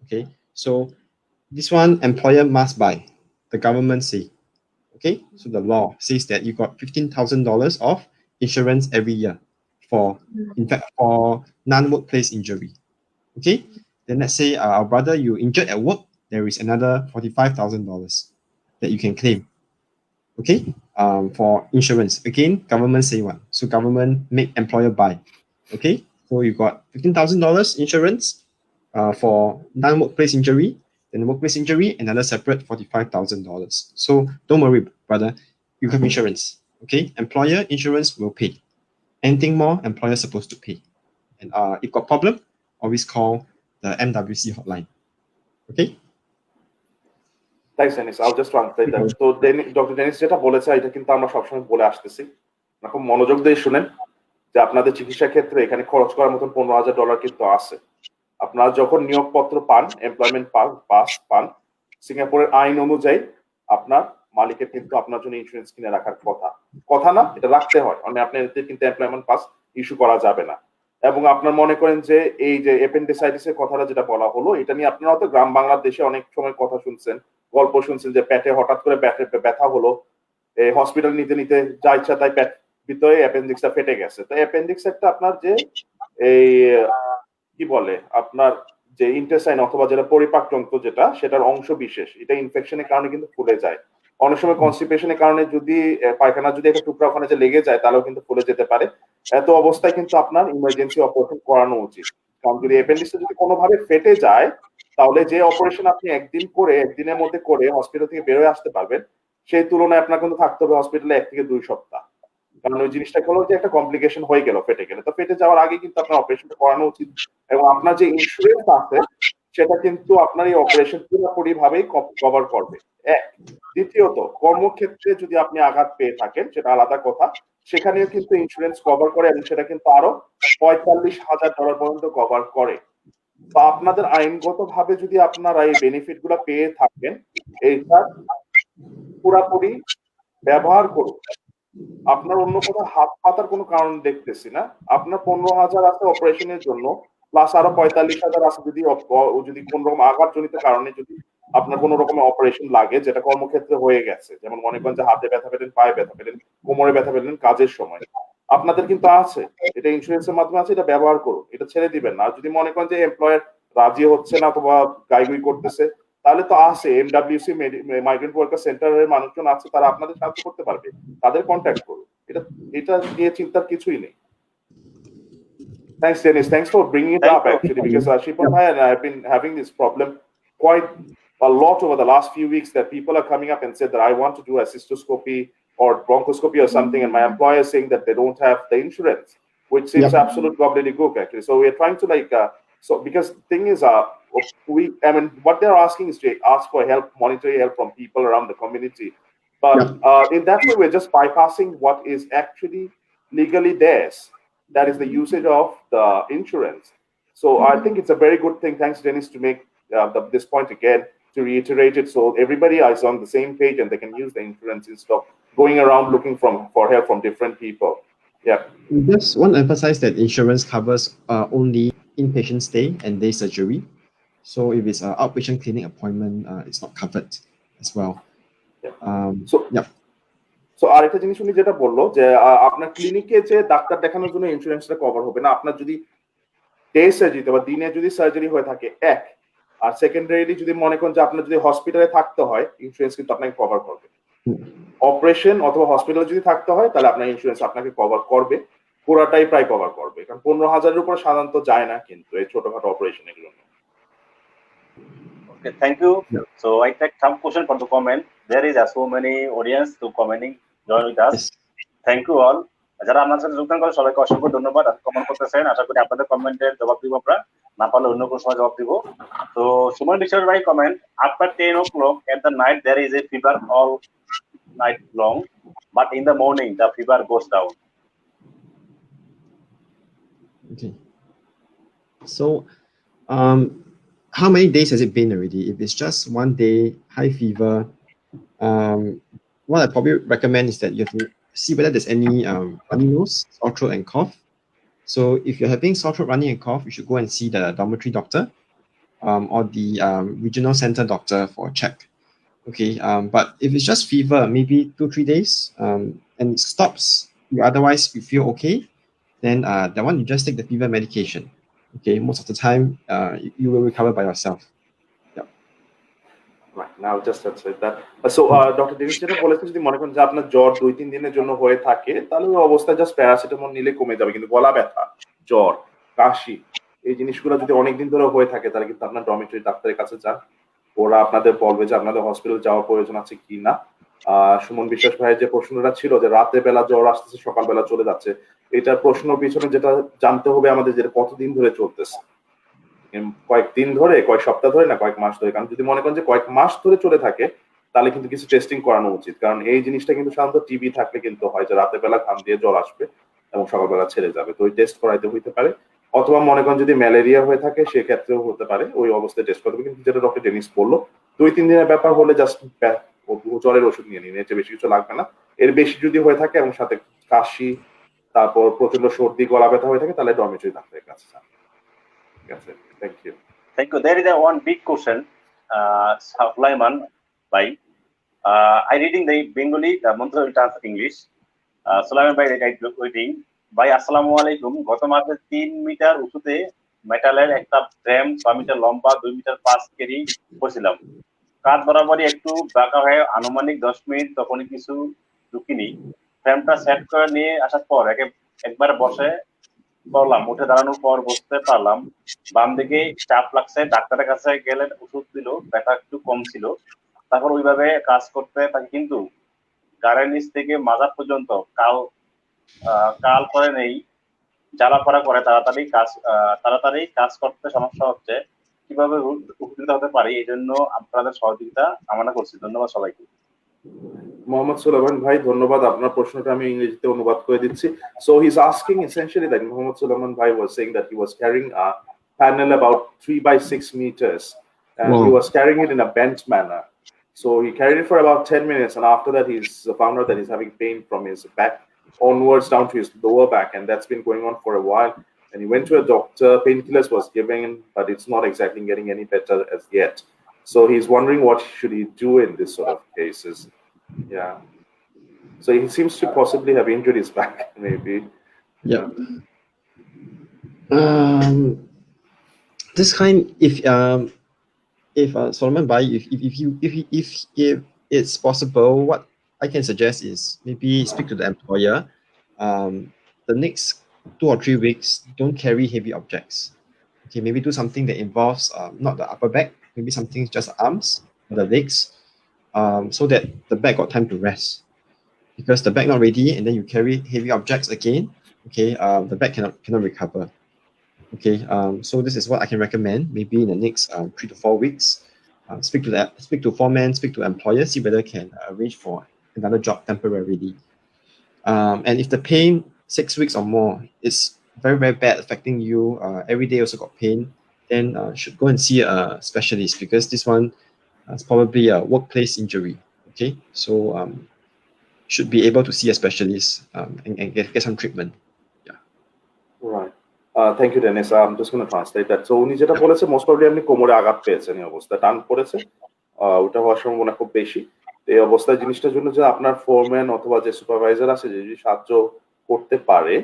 Okay, so this one employer must buy, the government say. Okay, so the law says that you got $15,000 of insurance every year for non-workplace injury. Okay, then let's say our brother, you injured at work, there is another $45,000 that you can claim. Okay, for insurance, again, government say one. So government make employer buy. Okay, so you got $15,000 insurance for non-workplace injury, then workplace injury, another separate $45,000. So don't worry, brother, you have insurance. Okay, employer insurance will pay. Anything more, employer supposed to pay. And if got problem, always call the MWC hotline. Okay. Thanks, Dennis. I'll just translate that. তো doctor Dennis যেটা বলেছে এটা কিন্তু আমরা সবসময় বলে আসতেছি, খুব মনোযোগ দিয়ে শুনেন যে আপনাদের চিকিৎসা ক্ষেত্রে এখানে খরচ করার মতন $15,000 কিন্তু আছে। আপনারা যখন নিয়োগপত্র পান, এমপ্লয়মেন্ট পাস পান, সিঙ্গাপুরের আইন অনুযায়ী আপনার মালিকের কিন্তু আপনার জন্য ইন্স্যুরেন্স কিনে রাখার কথা না, এটা রাখতে হয়। মানে আপনার কিন্তু এমপ্লয়মেন্ট পাস ইস্যু করা যাবে না। এবং আপনার মনে করেন যে এই যে অ্যাপেন্ডিসাইটিসের কথাটা যেটা বলা হলো, এটা নিয়ে আপনারা হয়তো গ্রাম বাংলার দেশে অনেক সময় কথা শুনছেন, গল্প শুনছেন যে পেটে হঠাৎ করে ব্যথা হলো, হসপিটাল নিতে নিতে যা ইচ্ছা তাই পেট ভিতরে অ্যাপেন্ডিক্সটা ফেটে গেছে। তো অ্যাপেন্ডিক্স একটা আপনার যে এই কি বলে আপনার যে ইন্টেস্টাইন অথবা যেটা পরিপাক যন্ত্র যেটা, সেটার অংশ বিশেষ, এটা ইনফেকশনের কারণে কিন্তু ফুলে যায়। অনেক সময় কনস্টিপেশনের কারণে যদি পায়খানা যদি একটা টুকরা ওখানে যে লেগে যায় তাহলেও কিন্তু ফুলে যেতে পারে। এত অবস্থায় কিন্তু আপনার ইমার্জেন্সি অপারেশন করানো উচিত। কারণ যদি অ্যাপেন্ডিক্সটা যদি কোনোভাবে ফেটে যায়, তাহলে যে অপারেশন আপনি একদিনের মধ্যে করে হসপিটাল থেকে বেরোয় আসতে পারবেন, সেই তুলনায় আপনার কিন্তু থাকতে হবে হসপিটালে 1 থেকে 2 সপ্তাহ। কারণ ওই জিনিসটা হলো যে একটা কমপ্লিকেশন হয়ে গেল ফেটে গেলে। তো ফেটে যাওয়ার আগে কিন্তু আপনার অপারেশনটা করানো উচিত। এবং আপনার যে ইন্স্যুরেন্স আছে সেটা কিন্তু আপনার এই অপারেশন পুরোপুরি ভাবেই কভার করবে। দ্বিতীয়ত, কর্মক্ষেত্রে যদি আপনি আঘাত পেয়ে থাকেন সেটা আলাদা কথা, সেখানেও কিন্তু ইন্স্যুরেন্স কভার করে এবং সেটা কিন্তু আরো $45,000 পর্যন্ত কভার করে। বা আপনাদের আইনগতভাবে যদি আপনারা এই বেনিফিট গুলা পেয়ে থাকেন, এইটা পুরাপুরি ব্যবহার করুন। আপনার অন্য কোথাও হাত পাতার কোনো কারণ দেখতেছি না। আপনার 15,000 আছে অপারেশনের জন্য, প্লাস আরো 45,000 আছে যদি কোন রকম আঘাতজনিত কারণে যদি আপনার কোন রকম অপারেশন লাগে, যেটা কর্মক্ষেত্রে হয়ে গেছে, যেমন মনে করেন যে হাতে ব্যথা পেলেন, পায়ে ব্যথা পেলেন, কোমরে ব্যথা পেলেন কাজের সময়, আপনাদের কিন্তু আছে, এটা ইন্স্যুরেন্সের মাধ্যমে আছে, এটা ব্যবহার করুন, এটা ছেড়ে দিবেন না। আর যদি মনে করেন যে এমপ্লয়ার রাজি হচ্ছে না অথবা গাইগুই করতেছে, তাহলে তো আছে এমডব্লিউসি মাইগ্রেন্ট ওয়ার্কার সেন্টারের মানুষজন আছে, তারা আপনাদের সাহায্য করতে পারবে, তাদের কন্ট্যাক্ট করুন। এটা নিয়ে চিন্তার কিছুই নেই। Thanks, Dennis. Thanks for bringing it up, actually, because Shipon Bhai and I have been having this problem quite a lot over the last few weeks, that people are coming up and said that I want to do a cystoscopy or bronchoscopy or something, and my employer is saying that they don't have the insurance, which seems absolute gobbledygook, actually. So we are trying to so because the thing is, what they're asking is to ask for help, monetary help from people around the community. But in that way, we're just bypassing what is actually legally theirs. That is the usage of the insurance. So I think it's a very good thing. Thanks, Dennis, to make this point again, to reiterate it, so everybody is on the same page and they can use the insurance instead of going around looking for help from different people. Yeah. Just want to emphasize that insurance covers only inpatient stay and day surgery. So if it's an outpatient clinic appointment, it's not covered as well. So আরেকটা জিনিস উনি যেটা বললো যে আপনার ক্লিনিকে যে doctor দেখানোর জন্য ইন্স্যুরেন্সটা কভার হবে না। আপনার যদি ডে সার্জারিতে বা দিনে যদি সার্জারি হয়ে থাকে আর সেকেন্ডারিলি যদি মনে করেন যে আপনার যদি হসপিটালে থাকতে হয়, ইন্স্যুরেন্স কিন্তু আপনাকে কভার করবে। অপারেশন অথবা হসপিটালে যদি থাকতে হয় তাহলে আপনার ইন্স্যুরেন্স আপনাকে কভার করবে, পুরাটাই প্রায় কভার করবে। কারণ 15,000-এর উপর সাধারণত যায় না কিন্তু এই ছোটখাটো অপারেশনের জন্য। Okay, thank you. So I take some question for the comment. There is so many audience to commenting join with us. Thank you all. যারা আমাদের সাথে যোগদান করে সবাইকে অসংখ্য ধন্যবাদ। কমেন্ট করতেছেন, আশা করি আপনাদের কমেন্টের জবাব দিব আমরা, না পারলে অন্য কোনো সময় জবাব দিব। তো সুমন বিশ্বাস ভাই comment, after 10 o'clock at the night there is a fever all night long, but in the morning the fever goes down. Okay. So how many days has it been already? If it's just 1 day, high fever, what I probably recommend is that you have to see whether there's any runny nose, sore throat, and cough. So if you're having sore throat, runny, and cough, you should go and see the dormitory doctor or the regional center doctor for a check. Okay, but if it's just fever, maybe 2-3 days, and it stops, otherwise you feel okay, then that one you just take the fever medication. Okay, most of the time you will recover by yourself. Yeah. Right. Now just that's it. That so doctor Dennis যেটা বলেছে যদি মনে করেন যে আপনার জ্বর 2-3 দিনের জন্য হয়ে থাকে তাহলে ওই অবস্থায় জাস্ট প্যারাসিটামল নিলে কমে যাবে, কিন্তু গলা ব্যথা, জ্বর, কাশি এই জিনিসগুলো যদি অনেকদিন ধরে হয়ে থাকে তাহলে কিন্তু আপনার ডরমিটরি ডাক্তারের কাছে যান। ওরা আপনাদের বলবে যে আপনাদের হসপিটাল যাওয়ার প্রয়োজন আছে কি না। সুমন বিশ্বাস ভাইয়ের যে প্রশ্নটা ছিল যে রাতে বেলা জ্বর আসতেছে সকালবেলা চলে যাচ্ছে, এটার প্রশ্ন পিছনে যেটা জানতে হবে আমাদের যে কতদিন ধরে চলতেছে, কয়েকদিন ধরে, কয়েক সপ্তাহ ধরে, না কয়েক মাস ধরে। কারণ যদি মনে করেন যে কয়েক মাস ধরে চলে থাকে তাহলে কিন্তু কিছু টেস্টিং করানো উচিত, কারণ এই জিনিসটা কিন্তু সাধারণত টিবি থাকলে কিন্তু হয় যে রাতের বেলা ঘাম দিয়ে জ্বর আসবে এবং সকালবেলা ছেড়ে যাবে, তো ওই টেস্ট করাইতে হইতে পারে। অথবা মনে করেন যদি ম্যালেরিয়া হয়ে থাকে সেক্ষেত্রেও হতে পারে, ওই অবস্থায় টেস্ট করতে হবে। কিন্তু যেটা ডক্টর ডেনিস বললো 2-3 দিনের ব্যাপার হলে জাস্ট জ্বরের ওষুধ নিয়ে নিন, এর চেয়ে বেশি কিছু লাগবে না। এর বেশি যদি হয়ে থাকে এবং সাথে কাশি, তারপর প্রচন্ড সর্দি, গলা ব্যথা হয়ে থাকে তাহলে ডরমিটরি ডাক্তারের কাছে যান। ঠিক আছে, thank you. Thank you. There is one big question, Sulaiman Bhai. I reading the Bengali, the Mantra will translate English. Sulaiman Bhai, I waiting. Bhai, Assalamu alaikum. গত মাসে 3 মিটার উঁচুতে মেটালের একটা ফ্রেম 6 মিটার লম্বা 2 মিটার 5 কেজি করছিলাম। কাঠ বরাবরই একটু বাঁকা হয়ে আনুমানিক 10 মিনিট তখনই কিছু ঢুকিনি। ফ্রেমটা সেট করে নিয়ে আসার পর একবার বসে করলাম, উঠে দাঁড়ানোর পর বসতে পারলাম। বাম দিকে চাপ লাগছে, ডাক্তারের কাছে গেলে ওষুধ দিল, ব্যথা একটু কম ছিল। তারপর ওইভাবে কাজ করতে থাকি, কিন্তু গাড়ির নিচ থেকে মাজা পর্যন্ত কাল করে নেই, জ্বালা পড়া করে, তাড়াতাড়ি কাজ করতে সমস্যা হচ্ছে। কিভাবে উপকৃত হতে পারি, এই জন্য আপনাদের সহযোগিতা কামনা করছি। ধন্যবাদ সবাইকে। মোহাম্মদ সুলাইমান ভাই, ধন্যবাদ। আপনার প্রশ্নটা আমি ইংরেজিতে অনুবাদ করে দিচ্ছি। So he's asking essentially that Mohammad Sulaiman Bhai was saying that he was carrying a panel about 3 by 6 meters and he was carrying it in a bent manner. So he carried it for about 10 minutes and after that he's found out that he's having pain from his back onwards down to his lower back, and that's been going on for a while. And he went to a doctor, painkillers was given, but it's not exactly getting any better as yet. So he's wondering what should he do in this sort of cases. Yeah. So he seems to possibly have injured his back, maybe. Yeah. This kind, if Solomon Bhai, if it's possible, what I can suggest is maybe speak to the employer. The next 2 or 3 weeks, don't carry heavy objects. Okay, maybe do something that involves not the upper back, maybe something just arms or the legs, so that the back got time to rest. Because the back not ready, and then you carry heavy objects again, okay, the back cannot recover. Okay, so this is what I can recommend. Maybe in the next 3 to 4 weeks, speak to foreman, speak to employers, see whether can arrange for another job temporarily. And if the pain 6 weeks or more is very, very bad, affecting you, every day also got pain, then should go and see a specialist, because this one is probably a workplace injury. Okay, so should be able to see a specialist and get some treatment. Yeah. Right. Thank you, Dennis. I'm just going to translate that. So উনি যেটা বলেছে most probably আপনি কোমরে আঘাত পেয়েছেন, এই অবস্থা টান পড়েছে, ওটা হওয়ার সম্ভাবনা খুব বেশি। এই অবস্থায় জিনিসটার জন্য যে আপনার ফোরম্যান অথবা যে সুপারভাইজার আছে যে যদি সাহায্য করতে পারে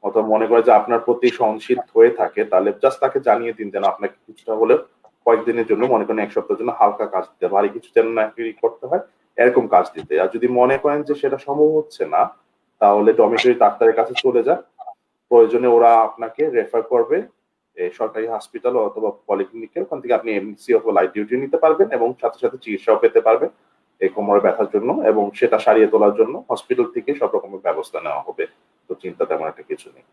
অথবা মনে করে যে আপনার প্রতি সহনশীল হয়ে থাকে, তাহলে জাস্ট তাকে জানিয়ে দিন যেন আপনাকে কিছুটা হলেও কয়েকদিনের জন্য, মনে করেন 1 সপ্তাহের জন্য হালকা কাজ দিতে, ভারী কিছু যেন না করতে হয় এরকম কাজ দিতে। আর যদি মনে করেন যে সেটা সম্ভব হচ্ছে না তাহলে ডরমিটরি ডাক্তারের কাছে চলে যান, প্রয়োজনে ওরা আপনাকে রেফার করবে সরকারি হসপিটাল অথবা পলিক্লিনিকে, ওখান থেকে আপনি এমসি অথবা লাইট ডিউটি নিতে পারবেন এবং সাথে সাথে চিকিৎসাও পেতে পারবেন এই কোমরে ব্যথার জন্য, এবং সেটা সারিয়ে তোলার জন্য হসপিটাল থেকে সব রকমের ব্যবস্থা নেওয়া হবে। তো চিন্তা তেমন একটা কিছু নেই।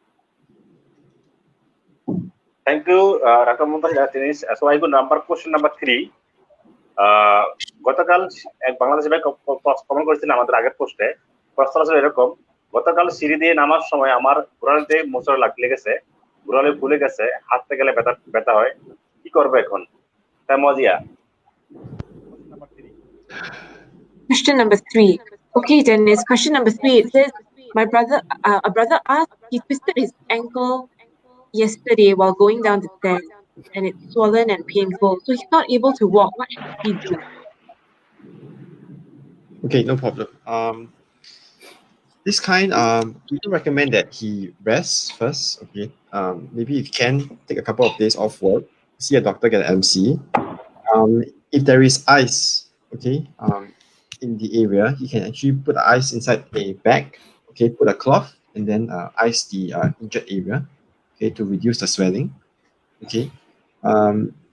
Thank you, Dr. Muntaha Dennis. So I go question number 3. গতকাল এক বাংলাদেশি ভাই কমেন্ট করেছিলেন আমাদের আগের পোস্টে, প্রশ্ন ছিল এরকম: গতকাল সিঁড়ি দিয়ে নামার সময় আমার ঘোড়ালিতে মোচড় লেগেছে, ঘোড়ালি ফুলে গেছে, হাঁটতে গেলে ব্যথা হয়, কি করবো এখন? মজিয়া। Question number 3. Okay, Dennis. Question number 3. It says, a brother asked, he twisted his ankle yesterday while going down the stairs, and it's swollen and painful, so he's not able to walk. What should he do? Okay, no problem. This kind, we do recommend that he rests first. Okay, maybe if you can take a couple of days off work, see a doctor, get an MC. If there is ice okay, in the area, he can actually put the ice inside a bag, okay, put a cloth, and then ice the injured area, okay, to reduce the swelling, okay.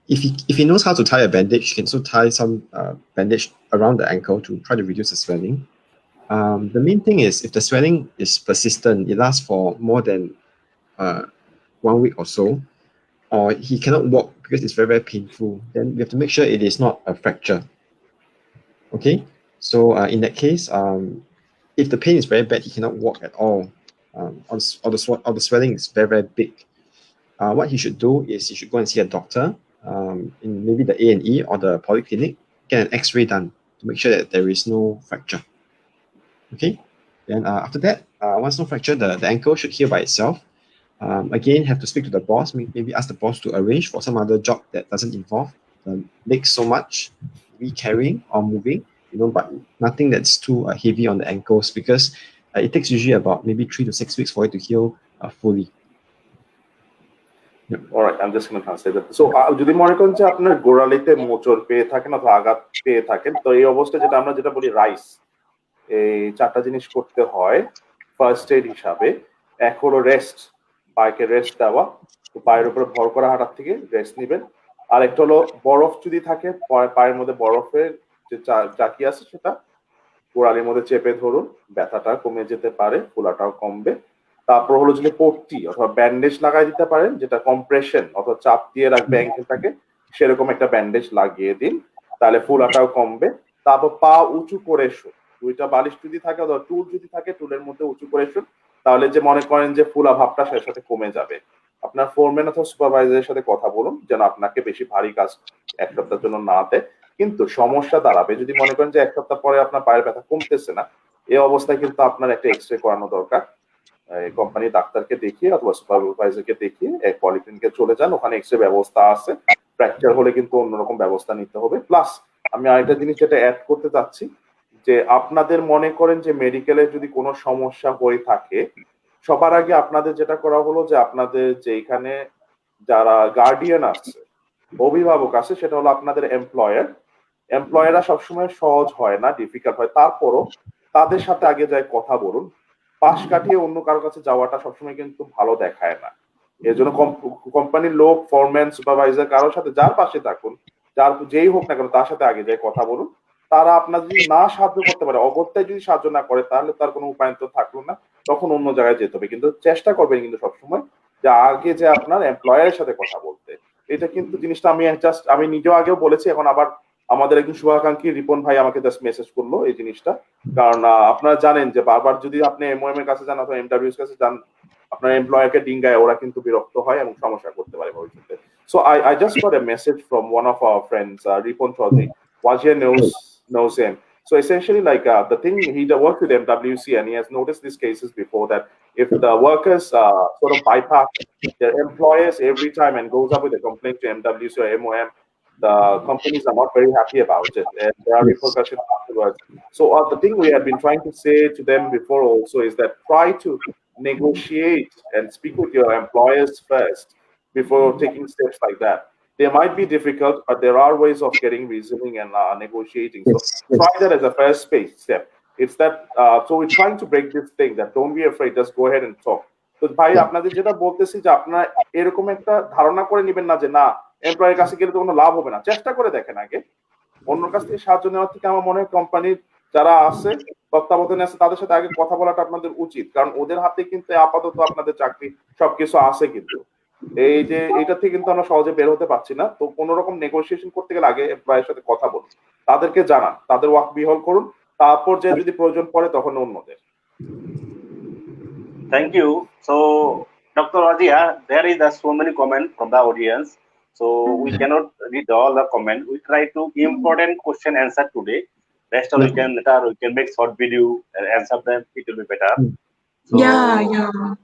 If he knows how to tie a bandage, he can also tie some bandage around the ankle to try to reduce the swelling. The main thing is if the swelling is persistent, it lasts for more than 1 week or so, or he cannot walk because it's very, very painful, then we have to make sure it is not a fracture. Okay, so in that case, if the pain is very bad, he cannot walk at all, or the swelling is very, very big, what he should do is he should go and see a doctor in maybe the A&E or the polyclinic, get an X-ray done to make sure that there is no fracture. Okay, then after that, once no fracture, the ankle should heal by itself. Again, have to speak to the boss, maybe ask the boss to arrange for some other job that doesn't involve the legs so much, maybe carrying or moving, but nothing that's too heavy on the ankles, because it takes usually about maybe 3 to 6 weeks for it to heal fully. Alright, I'm just going to translate that. So, যদি মনে করেন যে আপনার গোড়ালিতে মোচড় পেয়ে থাকেন অথবা আঘাত পেয়ে থাকেন, তো এই অবস্থায় আমরা যেটা বলি রাইস, এই 4টা জিনিস করতে হয় ফার্স্ট এড হিসাবে। এক হলো রেস্ট, পায়েকে রেস্ট দেওয়া, তো পায়ের উপরে ভর করা হাঁটার থেকে রেস্ট নেবেন। আর একটা হলো বরফ যদি থাকে, পায়ের মধ্যে বরফের যে চাকি আছে সেটা গোড়ালির মধ্যে চেপে ধরুন, ব্যথাটা কমে যেতে পারে, ফোলাটাও কমবে। তারপর হলো যদি পট্টি অথবা ব্যান্ডেজ লাগাই দিতে পারেন, যেটা কম্প্রেশন অথবা চাপ দিয়ে রাখবে অ্যাঙ্কেলটাকে, সেরকম একটা ব্যান্ডেজ লাগিয়ে দিন, তাহলে ফোলাটাও কমবে। তারপর পা উঁচু করে শুন, 2টা বালিশ যদি থাকে অথবা টুল যদি থাকে, টুলের মধ্যে উঁচু করে শুন, তাহলে যে মনে করেন যে ফোলা ভাবটা সেটার সাথে কমে যাবে। আপনার ফোরম্যান অথবা সুপারভাইজারের সাথে কথা বলুন যেন আপনাকে বেশি ভারী কাজ 1 সপ্তাহের জন্য না দেয়। কিন্তু সমস্যা দাঁড়াবে যদি মনে করেন যে 1 সপ্তাহ পরে আপনার পায়ের ব্যথা কমতেছে না, এই অবস্থায় কিন্তু আপনার একটা এক্সরে করানো দরকার। কোম্পানির ডাক্তারকে দেখিয়ে অথবা সুপারভাইজারকে দেখিয়ে পলিক্লিনিকে চলে যান, ওখানে এক্সরে ব্যবস্থা আছে। ফ্র্যাকচার হলে কিন্তু অন্যরকম ব্যবস্থা নিতে হবে। প্লাস আমি আরেকটা জিনিস যেটা অ্যাড করতে চাচ্ছি, যে আপনাদের মনে করেন যে মেডিকেলে যদি কোনো সমস্যা হয়ে থাকে, সবার আগে আপনাদের যেটা করা হলো যে আপনাদের যে এখানে যারা গার্ডিয়ান আছে, অভিভাবক আছে, সেটা হলো আপনাদের এমপ্লয়াররা সবসময় সহজ হয় না, ডিফিকাল্ট হয়, তারপরও তাদের সাথে আগে যায় কথা বলুন। পাশ কাটিয়ে অন্য কারো কাছে যাওয়াটা সবসময় কিন্তু ভালো দেখায় না। এর জন্য কোম্পানির লোক, ফোরম্যান, সুপারভাইজার, কারোর সাথে যার পাশে থাকুন, যেই হোক না কেন, তার সাথে আগে যায় কথা বলুন। তারা আপনার যদি না সাহায্য করতে পারে, অগত্যায় যদি সাহায্য না করে, তাহলে তার কোনো উপায় তো থাকলো না, তখন অন্য জায়গায় যেতে হবে। কিন্তু চেষ্টা করবেন কিন্তু সবসময় যে আগে যে আপনার এমপ্লয়ারের সাথে কথা বলতে। এটা কিন্তু জিনিসটা আমি নিজেও আগেও বলেছি, এখন আবার আমাদের একজন শুভাকাঙ্ক্ষী রিপন ভাই আমাকে জাস্ট মেসেজ করলো এই জিনিসটা। কারণ আপনারা জানেন যে বারবার যদি আপনি এমওএম এর কাছে যান অথবা এমডব্লিউ এর কাছে যান, আপনার এমপ্লয়ারকে ডিঙ্গায়, ওরা কিন্তু বিরক্ত হয় এবং সমস্যা করতে পারে ভবিষ্যতে। So I just got a message from one of our friends, Ripon Chaudhary. Wajir knows him. So essentially, like the thing, he worked with MWC and he has noticed these cases before, that if the workers sort of bypass their employers every time and goes up with a complaint to MWC or MOM, the companies are not very happy about it, and there are repercussions afterwards. So the thing we have been trying to say to them before also is that try to negotiate and speak with your employers first before taking steps like that. They might be difficult, but there are ways of getting reasoning and negotiating. So try that as a first step. It's that, so we're trying to break this thing that don't be afraid, just go ahead and talk. তো ভাই আপনাদের যেটা বলতেছি যে আপনারা এরকম একটা ধারণা করে নেবেন না যে না এমপ্লয়ের কাছে গেলে তো কোনো লাভ হবে না, চেষ্টা করে দেখেন আগে। অন্যর কাছ থেকে সাহায্য নেওয়ার থেকে আমার মনে হয় কোম্পানির যারা আছে, তত্ত্বাবধানে আছে, তাদের সাথে আগে কথা বলাটা আপনাদের উচিত, কারণ ওদের হাতে কিন্তু আপাতত আপনাদের চাকরি সবকিছু আছে। কিন্তু এই যে এটা থেকে কিন্তু আমরা সহজে বের হতে পারছি না। তো কোন রকম নেগোসিয়েশন করতে গেলে আগে এমপ্লয়ের সাথে কথা বলুন, তাদেরকে জানান, তাদের ওয়ার্ক বিহল করুন, তারপর যে যদি প্রয়োজন পড়ে তখন অন্যদের। Thank you. So, Dr. Radia, there is so many comments from the audience. So we cannot read all the comments. We try to important question answer today. Rest of we can make short video and answer them. It will be better. So, yeah.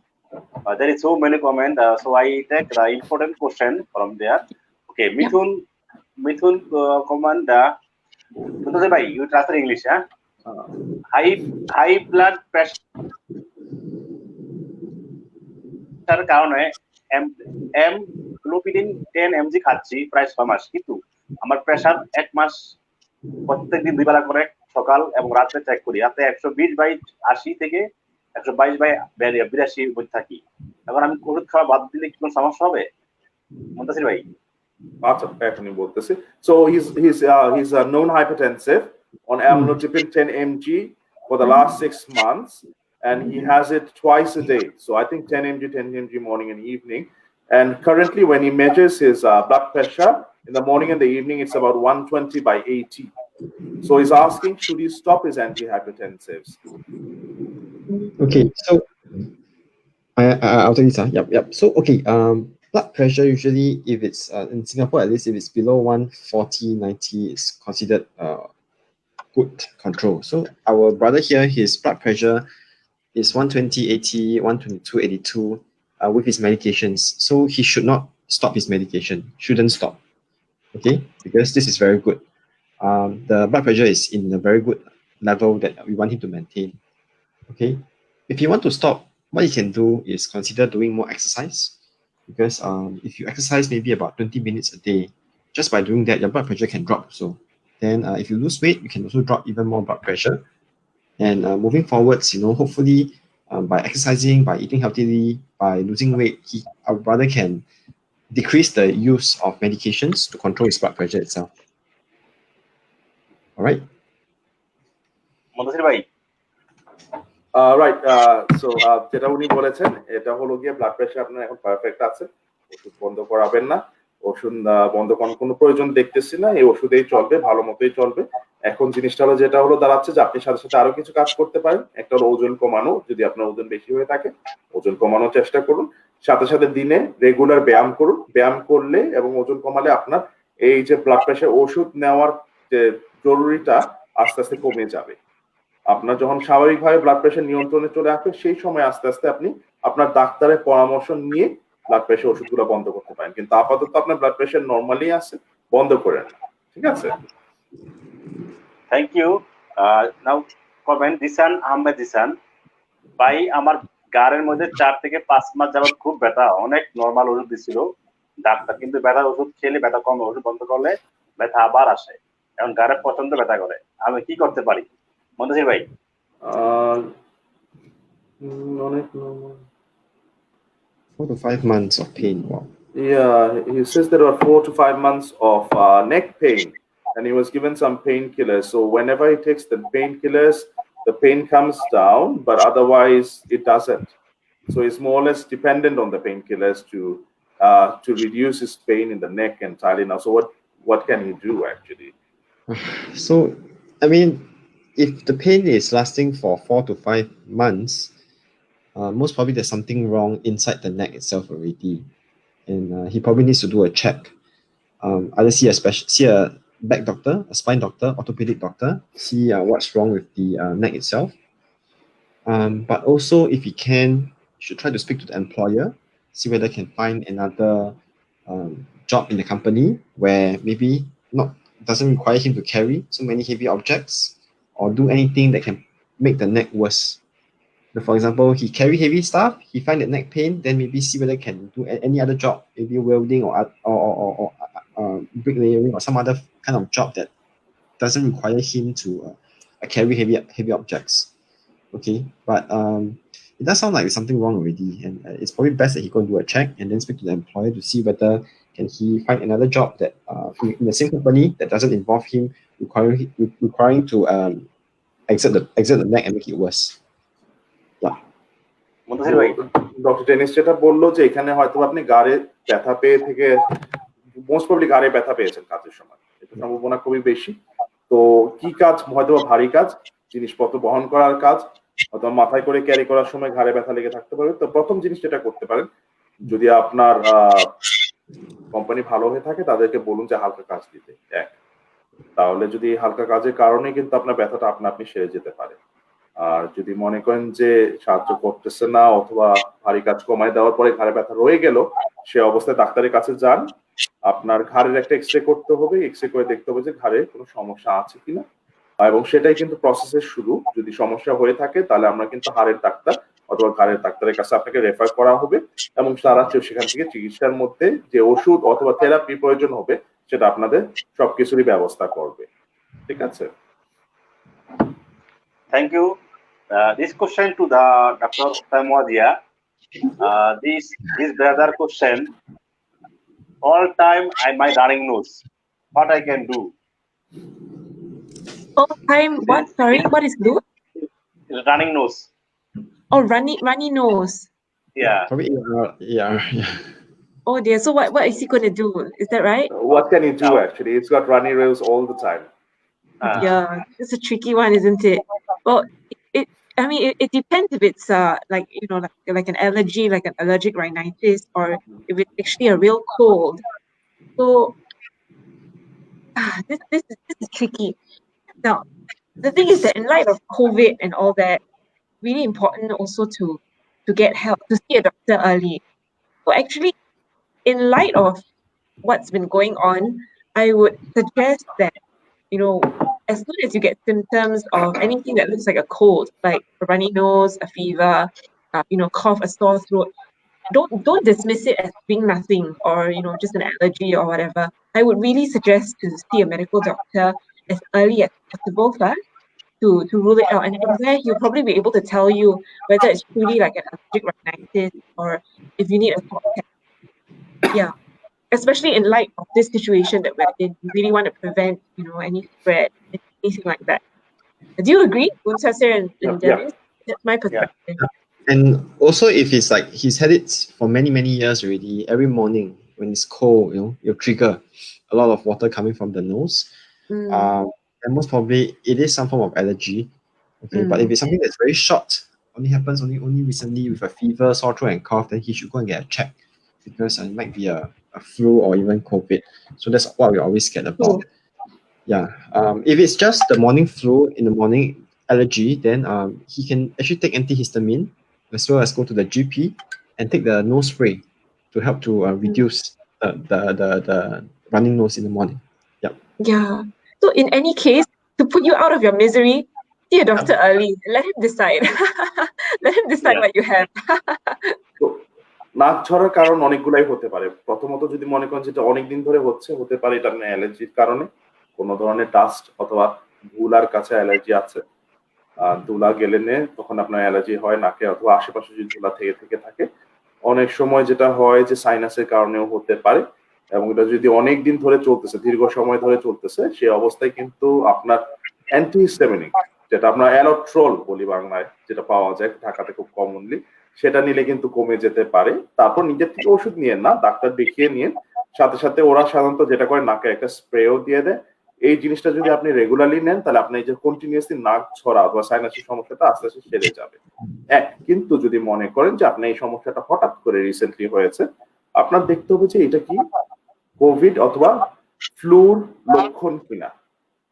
There is so many comments. So I take the important question from there. Okay, Mithun comment. Mithun bhai, you translate English, huh? High blood pressure কারণে গ্লোপিডিন 10 mg খাচ্ছি প্রায় 6 মাস, কিন্তু আমার pressure 1 মাস প্রত্যেকদিন 2 বেলা করে সকাল এবং রাতে চেক করি। রাতে 120/80 থেকে 122/82 উপর থাকি। এখন আমি ওষুধ খাওয়া বাদ দিলে কি কোনো সমস্যা হবে মুনতাসির ভাই? আচ্ছা এখনই বলতেছি। So he's a known hypertensive on amlodipine 10 mg for the last 6 months, and he has it twice a day. So I think 10 mg morning and evening. And currently, when he measures his blood pressure in the morning and the evening, it's about 120/80. So he's asking, should he stop his antihypertensives? Okay, so I'll take this. Yep. So okay, blood pressure usually, if it's in Singapore at least, if it's below 140/90, is considered good control. So our brother here, his blood pressure is 120/80, 122/82 with his medications. So he should not stop his medication. Shouldn't stop. Okay, because this is very good. The blood pressure is in a very good level that we want him to maintain. Okay, if you want to stop, what you can do is consider doing more exercise, because if you exercise maybe about 20 minutes a day, just by doing that, your blood pressure can drop. So then if you lose weight, you can also drop even more blood pressure. And moving forwards, hopefully by exercising, by eating healthily, by losing weight, our brother can decrease the use of medications to control his blood pressure itself. All right. Muntasir ভাই, right. So যেটা উনি বলেছেন এটা হলো গিয়ে blood pressure আপনার এখন perfect আছে, ওষুধ বন্ধ করাবেন না, ওষুধ বন্ধ করার কোনো প্রয়োজন দেখতেছি না, এই ওষুধেই চলবে, ভালো মতোই চলবে। এখন জিনিসটা হলো যেটা হলো দাঁড়াচ্ছে যে আপনি সাথে সাথে আরো কিছু কাজ করতে পারেন। একটা হলো ওজন কমানো, যদি আপনার ওজন বেশি হয়ে থাকে ওজন কমানোর চেষ্টা করুন, সাথে সাথে দিনে রেগুলার ব্যায়াম করুন। ব্যায়াম করলে এবং ওজন কমালে আপনার এই যে ব্লাড প্রেশার ওষুধ নেওয়ার যে জরুরিটা আস্তে আস্তে কমে যাবে। আপনার যখন স্বাভাবিকভাবে ব্লাড প্রেশার নিয়ন্ত্রণে চলে আসবে, সেই সময় আস্তে আস্তে আপনি আপনার ডাক্তারের পরামর্শ নিয়ে ব্লাড প্রেশার ওষুধগুলো বন্ধ করতে পারেন। কিন্তু আপাতত আপনার ব্লাড প্রেশার নরমালি আছে, বন্ধ করেন না, ঠিক আছে? Thank you. Now comment Disan Ahmed Disan ভাই, আমার গাড়ের মধ্যে 4 থেকে 5 মাস যাবত খুব ব্যথা, অনেক নরমাল ওষুধ দিছিল ডাক্তার, কিন্তু ব্যথার ওষুধ খেলে ব্যথা কমে, ওষুধ বন্ধ করলে ব্যথা আবার আসে। এখন গাড়ে প্রচন্ড ব্যথা করে, আমি কি করতে পারি মুনতাসির ভাই? অনেক 4 to 5 months of pain. Wow. Yeah, he says there are 4 to 5 months of neck pain, and he was given some painkillers. So whenever he takes the painkillers, the pain comes down, but otherwise it doesn't. So he's more or less dependent on the painkillers to reduce his pain in the neck entirely now. So what can he do actually? So, I mean, if the pain is lasting for 4 to 5 months, most probably there's something wrong inside the neck itself already, and he probably needs to do a check. Either see a back doctor, a spine doctor, orthopedic doctor, see what's wrong with the neck itself. But also, if he can, you should try to speak to the employer, see whether he can find another job in the company where maybe doesn't require him to carry so many heavy objects or do anything that can make the neck worse. So for example, he carry heavy stuff, he find the neck pain, then maybe see whether he can do any other job, maybe welding or bricklayering or some other kind of job that doesn't require him to carry heavy objects. Okay, but it does sound like there's something wrong already, and it's probably best that he go and do a check and then speak to the employer to see whether can he find another job that in the same company that doesn't involve him requiring to exert the neck and make it worse. Yeah. Muntasir ভাই, doctor tennis যেটা বললো যে এখানে হয়তো আপনি গাড়ে ব্যথা পেয়ে থেকে মোস্ট প্রবলি গাড়ে ব্যথা পেয়েছেন কাজের সময়, এটা সম্ভাবনা খুবই বেশি। তো কি কাজ, হয়তো ভারী কাজ, জিনিসপত্র বহন করার কাজ, অথবা মাথায় করে ক্যারি করার সময় ঘাড়ে ব্যথা লেগে থাকতে পারে। তো প্রথম জিনিস যেটা করতে পারেন, যদি আপনার কোম্পানি ভালো হয়ে থাকে তাদেরকে বলুন যে হালকা কাজ দিতে, তাহলে যদি হালকা কাজের কারণে কিন্তু আপনার ব্যথাটা আপনি সেরে যেতে পারে। আর যদি মনে করেন যে সাহায্য করতেছে না অথবা ভারী কাজ কমায় দেওয়ার পরে ঘাড়ে ব্যথা রয়ে গেল, সে অবস্থায় ডাক্তারের কাছে যান, আপনার ঘাড়ের একটা এক্সরে করতে হবে, এক্সরে করে দেখতে হবে যে ঘাড়ে কোনো সমস্যা আছে কিনা, এবং সেটাই কিন্তু প্রসেসের শুরু। যদি সমস্যা হয়ে থাকে তাহলে আমরা কিন্তু হাড়ের ডাক্তার অথবা ঘাড়ের ডাক্তারের কাছে আপনাকে রেফার করা হবে, এবং তারা সেখান থেকে চিকিৎসার মধ্যে যে ওষুধ অথবা থেরাপি প্রয়োজন হবে সেটা আপনাদের সবকিছুরই ব্যবস্থা করবে। ঠিক আছে? Thank you. This question to the Dr. Tamodia. This brother question. All time my running nose. What I can do? All time, what? Sorry, what is blue? Running nose. Oh, runny nose. Yeah. Probably yeah. Oh dear. So what is he going to do? Is that right? What can he do No. actually? It's got runny nose all the time. Yeah, it's a tricky one, isn't it? Well, it depends if it's like like an allergy, like an allergic rhinitis, or if it's actually a real cold. So this is tricky. Now, the thing is that in light of COVID and all that, really important also to get help, to see a doctor early. So actually, in light of what's been going on, I would suggest that, as soon as you get symptoms of anything that looks like a cold, like a runny nose, a fever, cough, a sore throat, don't dismiss it as being nothing or just an allergy or whatever. I would really suggest to see a medical doctor as early as possible first to rule it out, and from there he'll probably be able to tell you whether it's truly like an allergic rhinitis or if you need a swab test. Yeah, especially in light of this situation that we're in, we really want to prevent, any spread, anything like that. Do you agree, Muntasir and Yeah. Dennis? That's my perspective. And also, if it's like he's had it for many years already, every morning when it's cold, you'll trigger a lot of water coming from the nose. And most probably it is some form of allergy. Okay, but if it's something that's very short, only happens only recently with a fever, sore throat, and cough, then he should go and get a check because it might be a flu or even COVID. So that's what we always scared about. Yeah. If it's just the morning flu in the morning allergy, then he can actually take antihistamine as well as go to the GP and take the nose spray to help to reduce the running nose in the morning. Yeah. Yeah. So in any case, to put you out of your misery, see a doctor early. Let him decide. Let him decide what you have. তো নাক ঝরার কারণ অনেকগুলাই হতে পারে। প্রথমত যদি মনে করেন যেটা অনেকদিন ধরে হতে পারে এটা আপনার অ্যালার্জির কারণে, কোনো ধরনের ডাস্ট অথবা ধুলার কাছে অ্যালার্জি আছে। ধুলা গেলে তখন আপনার অ্যালার্জি হয় নাকে অথবা আশেপাশে যদি ধুলা থেকে থাকে। অনেক সময় যেটা হয় যে সাইনাসের কারণেও হতে পারে এবং এটা যদি অনেক দিন ধরে চলতেছে, দীর্ঘ সময় ধরে চলতেছে, সেই অবস্থায় কিন্তু আপনার অ্যান্টিহিস্টামিনিক, যেটা আমরা অ্যালোট্রল বলি বাংলায়, যেটা পাওয়া যায় ঢাকাতে খুব কমনলি, সেটা নিলে কিন্তু কমে যেতে পারে। তারপর নিজের থেকে ওষুধ নিয়েন না, ডাক্তার দেখিয়ে নিন। সাথে ওরা সাধারণত যেটা করে নাকে একটা স্প্রেও দিয়ে দেয়। এই জিনিসটা যদি আপনি রেগুলারলি নেন তাহলে আপনি এই যে কন্টিনিউয়াসলি নাক ঝরা বা সাইনাসের সমস্যাটা আস্তে আস্তে সেরে যাবে। কিন্তু যদি মনে করেন যে আপনার এই সমস্যাটা হঠাৎ করে রিসেন্টলি হয়েছে, আপনার দেখতে হবে যে এটা কি কোভিড অথবা ফ্লুর লক্ষণ কিনা।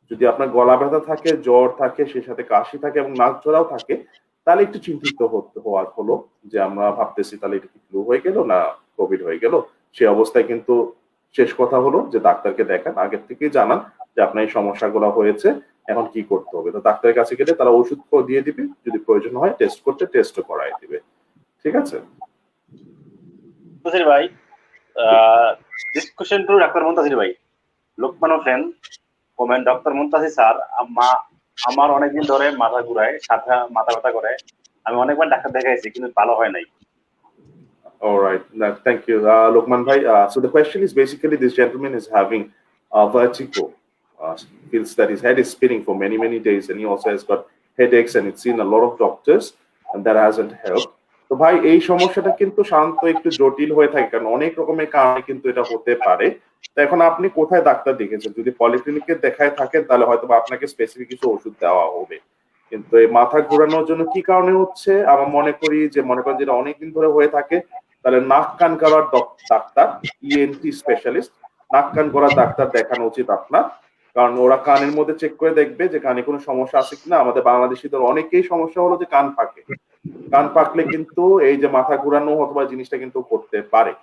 যদি আপনার গলা ব্যথা থাকে, জ্বর থাকে, সেই সাথে কাশি থাকে এবং নাক ঝরাও থাকে, তাহলে একটু চিন্তিত হওয়ার হলো যে আমরা ভাবতেছি তাহলে এটা কি ফ্লু হয়ে গেল না কোভিড হয়ে গেল। সেই অবস্থায় কিন্তু শেষ কথা হলো যে ডাক্তারকে দেখান, আগের থেকেই জানান যে আপনার এই সমস্যাগুলো হয়েছে, এখন কি করতে হবে। তো ডাক্তারের কাছে গেলে তারা ওষুধ দিয়ে দিবে, যদি প্রয়োজন হয় টেস্ট করতে টেস্টও করাই দিবে। ঠিক আছে Muntasir bhai, this question to Dr. Muntasir bhai. Lokman friend, comment Dr. Muntasir sir, আমার অনেকদিন ধরে মাথা ঘুরায়, সাথে মাথা ব্যথা করে। আমি অনেকবার ডাক্তার দেখাইছি কিন্তু ভালো হয় নাই। All right, thank you, Lokman bhai. So the question is basically this gentleman is having vertigo, feels that his head is spinning for many days, and he also has got headaches, and it's seen a lot of doctors, and that hasn't helped. তো ভাই এই সমস্যাটা কিন্তু সাধারণত একটু জটিল হয়ে থাকে, কারণ অনেক রকমের কারণে কিন্তু এটা হতে পারে। তো এখন আপনি কোথায় ডাক্তার দেখেছেন? যদি পলিক্লিনিকে দেখায় থাকেন তাহলে হয়তো আপনাকে স্পেসিফিক কিছু ওষুধ দেওয়া হবে। কিন্তু এই মাথা ঘোরানোর জন্য কি কারণে হচ্ছে, আমার মনে করি যে মনে করেন যেটা অনেকদিন ধরে হয়ে থাকে, তাহলে নাক কান গলার ডাক্তার, ইএনটি স্পেশালিস্ট, নাক কান গলার ডাক্তার দেখানো উচিত আপনার। কারণ ওরা কানের মধ্যে চেক করে দেখবে যে কানে কোনো সমস্যা আছে কিনা। আমাদের বাংলাদেশিদের অনেকেই সমস্যা হলো যে কান ফাঁকে, কান পাকলে কিন্তু এই যে মাথা ঘুরানো অথবা জিনিসটা কিন্তু করতে পারে।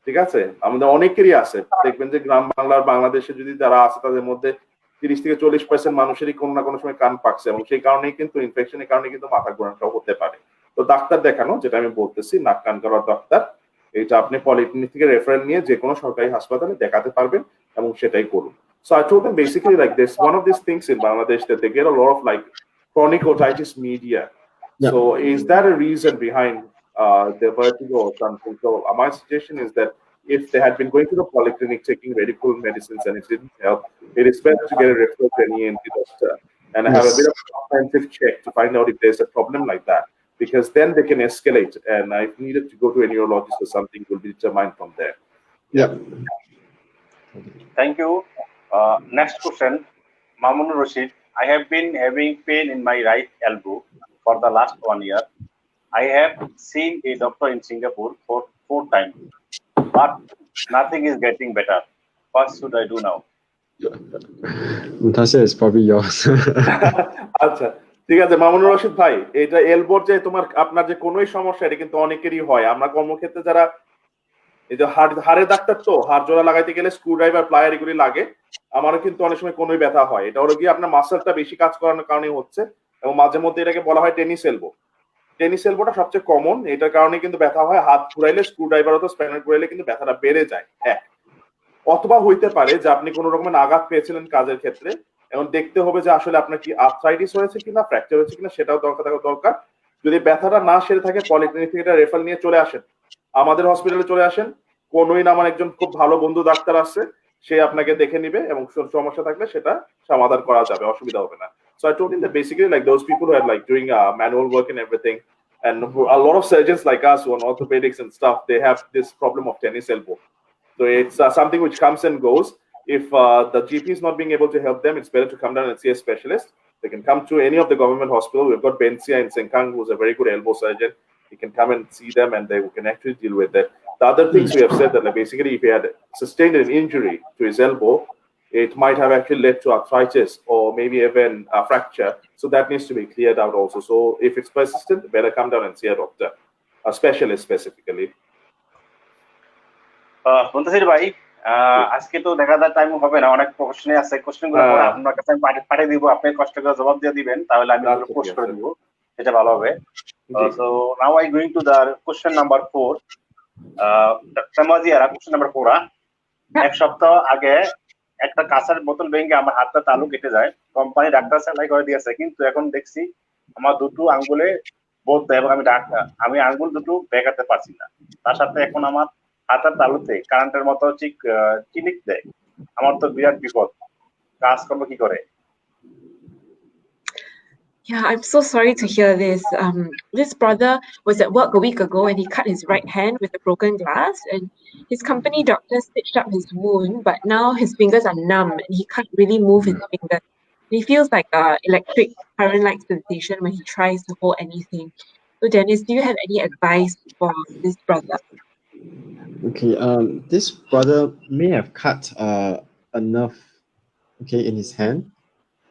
ঠিক আছে, আমাদের অনেকেরই আছে, দেখবেন যে গ্রাম বাংলার বাংলাদেশে যদি যারা আছে তাদের মধ্যে 30 থেকে 40% মানুষেরই কোনো না কোনো সময় কান পাকছে, এবং সেই কারণেই কিন্তু ইনফেকশনের কারণে কিন্তু মাথা ঘোরানোটা হতে পারে। তো ডাক্তার দেখানো, যেটা আমি বলতেছি, নাক কান গলার ডাক্তার, এটা আপনি পলিক্লিনিক থেকে রেফারেল নিয়ে যে কোনো সরকারি হাসপাতালে দেখাতে পারবেন এবং সেটাই করুন। So I told them basically like this, one of these things in Bangladesh that they get a lot of like chronic otitis media. Yeah. So is that a reason behind the vertigo or something? So my suggestion is that if they had been going to the polyclinic taking very cool medicines and it didn't help, it is better to get a referral to an ENT doctor and have a Yes. bit of a comprehensive check to find out if there's a problem like that. Because then they can escalate, and if needed to go to a neurologist or something, will be determined from there. Yeah. Thank you. Next question, Mamun Rashid. I have been having pain in my right elbow for the last 1 year. I have seen a doctor in Singapore for 4 times, but nothing is getting better. What should I do now? Muntasir is probably yours. আচ্ছা, ঠিক আছে মামুনুর রশিদ ভাই, এটা এলবোর যে তোমার আপনার যে কোনোই সমস্যা এটা কিন্তু অনেকেরই হয়। আমরা কর্মক্ষেত্রে যারা এই যে হাড়ে ডাক্তার, তো হাড় জোড়া লাগাইতে গেলে স্ক্রু ড্রাইভার প্লায়ার এগুলি লাগে। আমারও কিন্তু অনেক সময় কোনোই ব্যথা হয়, এটা হলো গিয়ে আপনার মাসেলটা বেশি কাজ করানোর কারণে হচ্ছে, এবং মাঝে মধ্যে এটাকে বলা হয় টেনিস এলবো। টেনিস এলবোটা সবচেয়ে কমন, এটার কারণে কিন্তু ব্যথা হয়। হাত ঘুরাইলে স্ক্রু ড্রাইভার অথবা স্প্যানার ঘুরাইলে কিন্তু ব্যথাটা বেড়ে যায় এক। অথবা হইতে পারে যে আপনি কোনো রকমের আঘাত পেয়েছিলেন কাজের ক্ষেত্রে, এবং দেখতে হবে যে আসলে আপনার কি আর্থ্রাইটিস হয়েছে কিনা, ফ্র্যাকচার হয়েছে কিনা, সেটাও দরকার। যদি ব্যথাটা না সেরে থাকে পলিক্লিনিক থেকে এটা রেফার নিয়ে চলে আসেন, আমাদের হসপিটালে চলে আসেন। কোনোই না, আমার একজন খুব ভালো বন্ধু ডাক্তার আছে, সে আপনাকে দেখে নিবে এবং সমস্যা থাকলে সেটা সমাধান করা যাবে, অসুবিধা হবে না। So I told him that basically like those people who are like doing manual work and everything, and a lot of surgeons like us who are orthopedics and stuff, they have this problem of tennis elbow. So it's something which comes and goes. If the GP is not being able to help them, it's better to come down and see a specialist. They can come to any of the government hospital. We've got Bensia in Sengkang, who's a very good elbow surgeon. You can come and see them, and they can actually deal with it. The other things we have said that like basically if he had sustained an injury to his elbow, it might have actually led to arthritis or maybe even a fracture. So that needs to be cleared out also. So if it's persistent, better come down and see a doctor, a specialist specifically. Muntasir ভাই, আজকে তো দেখা যায় time হবে না, অনেক প্রশ্ন আছে। কোশ্চেনগুলো পরে আপনার কাছে আমি পাঠিয়ে দিব, আপনি কষ্ট করে জবাব দিয়ে দিবেন, তাহলে আমি এগুলো পোস্ট করে দিব, এটা ভালো হবে। So now I going to the question number 4. সামাজিয়ারা question number 4। এক সপ্তাহ আগে একটা কাঁচের বোতল ভেঙে আমার হাতটা তালু কেটে যায়। কোম্পানি ডাক্তার সেলাই করে দিয়েছে, কিন্তু এখন দেখছি আমার দুটো আঙ্গুলে বোধ দেয় এবং আমি আঙ্গুল দুটো বেঁকাতে পারছি না। তার সাথে এখন আমার হাতের তালুতে কারেন্টের মতো চিনিক দেয়। আমার তো বিরাট বিপদ, কাজ করবো কি করে? Yeah, I'm so sorry to hear this. This brother was at work a week ago and he cut his right hand with a broken glass, and his company doctor stitched up his wound, but now his fingers are numb and he can't really move his fingers. He feels like electric current-like sensation when he tries to hold anything. So Dennis, do you have any advice for this brother? Okay, this brother may have cut a nerve, okay, in his hand,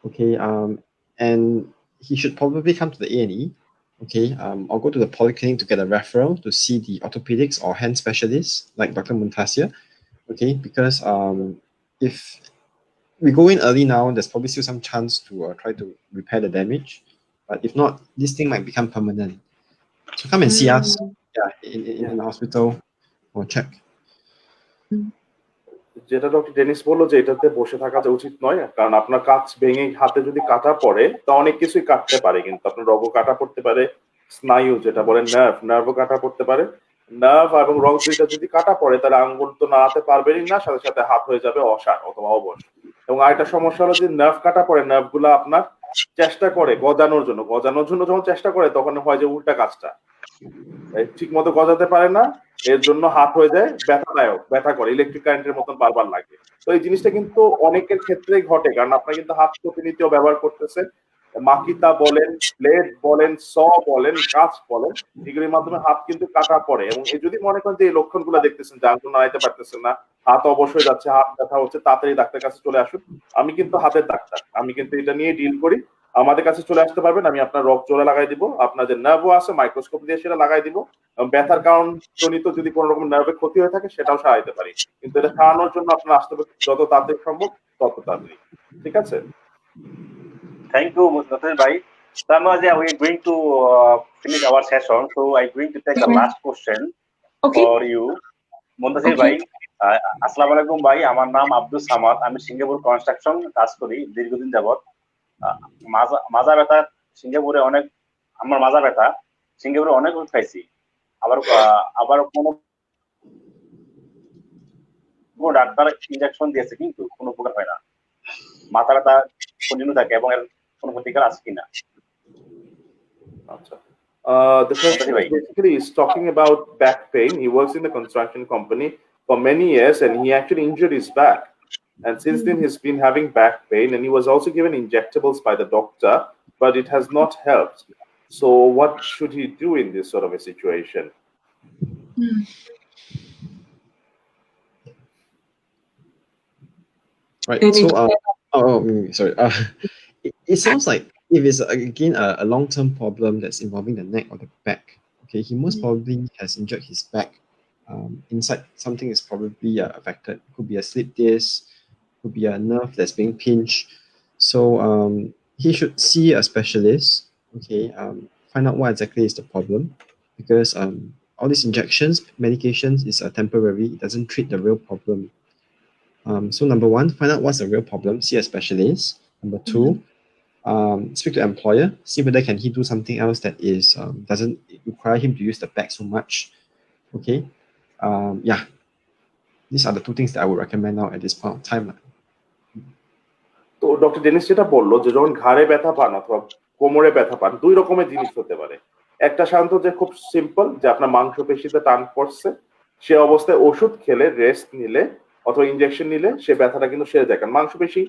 okay, and he should probably come to the A&E, okay, or go to the polyclinic to get a referral to see the orthopedics or hand specialist like Dr. Muntasir, okay, because if we go in early now, there's probably still some chance to try to repair the damage, but if not, this thing might become permanent. So come and see us, in the hospital or check. যেটা doctor Dennis বললো যে এটাতে বসে থাকা উচিত নয়, কারণ আপনার কাঁচ ভেঙে হাতে যদি কাটা পড়ে তা অনেক কিছুই কাটতে পারে, কিন্তু আপনার রগও কাটা পড়তে পারে, স্নায়ু যেটা বলেন নার্ভও কাটা পড়তে পারে। নার্ভ এবং রগ দুইটা যদি কাটা পড়ে তাহলে আঙ্গুল তো নাড়াতে পারবেনই না, সাথে সাথে হাত হয়ে যাবে অসাড় অথবা অবশ। এবং আরেকটা সমস্যা হলো যে নার্ভ কাটা পড়ে, নার্ভ গুলা আপনার চেষ্টা করে গজানোর জন্য যখন চেষ্টা করে তখন হয় যে উল্টা কাজটা ঠিক মতো গজাতে পারে না, এর জন্য হাত হয়ে যায় ব্যথাদায়ক, ব্যথা করে, ইলেকট্রিক কারেন্টের মতন বারবার লাগে। তো এই জিনিসটা কিন্তু অনেকের ক্ষেত্রেই ঘটে, কারণ আপনার কিন্তু হাত প্রতিনিয়ত ব্যবহার করতেছে, মাকিতা বলেন, ব্লেড বলেন, স বলেন, গাছ বলেন, এগুলির মাধ্যমে হাত কিন্তু কাটা পড়ে। এবং যদি মনে করেন যে এই লক্ষণগুলো দেখতেছেন যে আঙ্গুল নাড়াইতে পারতেছেন না, হাত অবশ্যই যাচ্ছে, হাত ব্যথা হচ্ছে, তাড়াতাড়ি ডাক্তারের কাছে চলে আসুন। আমি কিন্তু হাতের ডাক্তার, আমি কিন্তু এটা নিয়ে ডিল করি। আমাদের কাছে চলে আসতে পারবেন, আমি আপনার রগ জোড়া লাগাই দিব, আপনার যে নার্ভও আছে মাইক্রোস্কোপ দিয়ে সেটা লাগাই দিব, এবং ব্যথার কারণ জনিত যদি কোনো রকম নার্ভের ক্ষতি হয়ে থাকে সেটাও সারাইতে পারি। কিন্তু এটা সারানোর জন্য আপনার আসতে হবে যত তাড়াতাড়ি সম্ভব তত তাড়াতাড়ি, ঠিক আছে? Thank you, Muntasir bhai. Samajia, we are going to finish our session, so I'm going to take the last question for you. Muntasir bhai, আসসালামু আলাইকুম ভাই, আমার নাম আব্দুল সামাদ। আমি সিঙ্গাপুর কনস্ট্রাকশন কাজ করি দীর্ঘদিন যাবত। মাজা ব্যথা সিঙ্গাপুরে অনেক, আমার মাজা ব্যথা সিঙ্গাপুরে অনেক ওষুধ খাইছি। আবার আবার কোনো কোনো ডাক্তার ইনজেকশন দিয়েছে কিন্তু কোনো উপকার হয় না। মাথা ব্যথা কন্টিনিউ থাকে এবং এর কোনো প্রতিকার আছে কিনা? আচ্ছা। The question basically is talking about back pain. He works in the construction company for many years and he actually injured his back. And since then he's been having back pain and he was also given injectables by the doctor, but it has not helped. So what should he do in this sort of a situation? Right. So, sorry. It sounds like if it's again a long-term problem that's involving the neck or the back, okay, he most probably has injured his back. Inside something is probably affected. Could be a slip disc, could be a nerve that's being pinched. So he should see a specialist. Okay, find out what exactly is the problem, because all these injections, medications is temporary. It doesn't treat the real problem. So number one, find out what's the real problem. See a specialist. Number two, speak to employer. See whether can he do something else that is doesn't require him to use the back so much. Okay. Yeah. These are the two things that I would recommend now at this point of time. তো doctor Dennis যেটা বললো যে যখন ঘাড়ে ব্যথা পান অথবা কোমরে ব্যথা পান, দুই রকমের জিনিস হতে পারে। একটা সাধারণত যে খুব সিম্পল, যে আপনার মাংসপেশিতে টান পড়ছে, সে অবস্থায় ওষুধ খেলে রেস্ট নিলে অথবা ইনজেকশন নিলে সে ব্যথাটা কিন্তু সেরে যায়। কারণ মাংসপেশি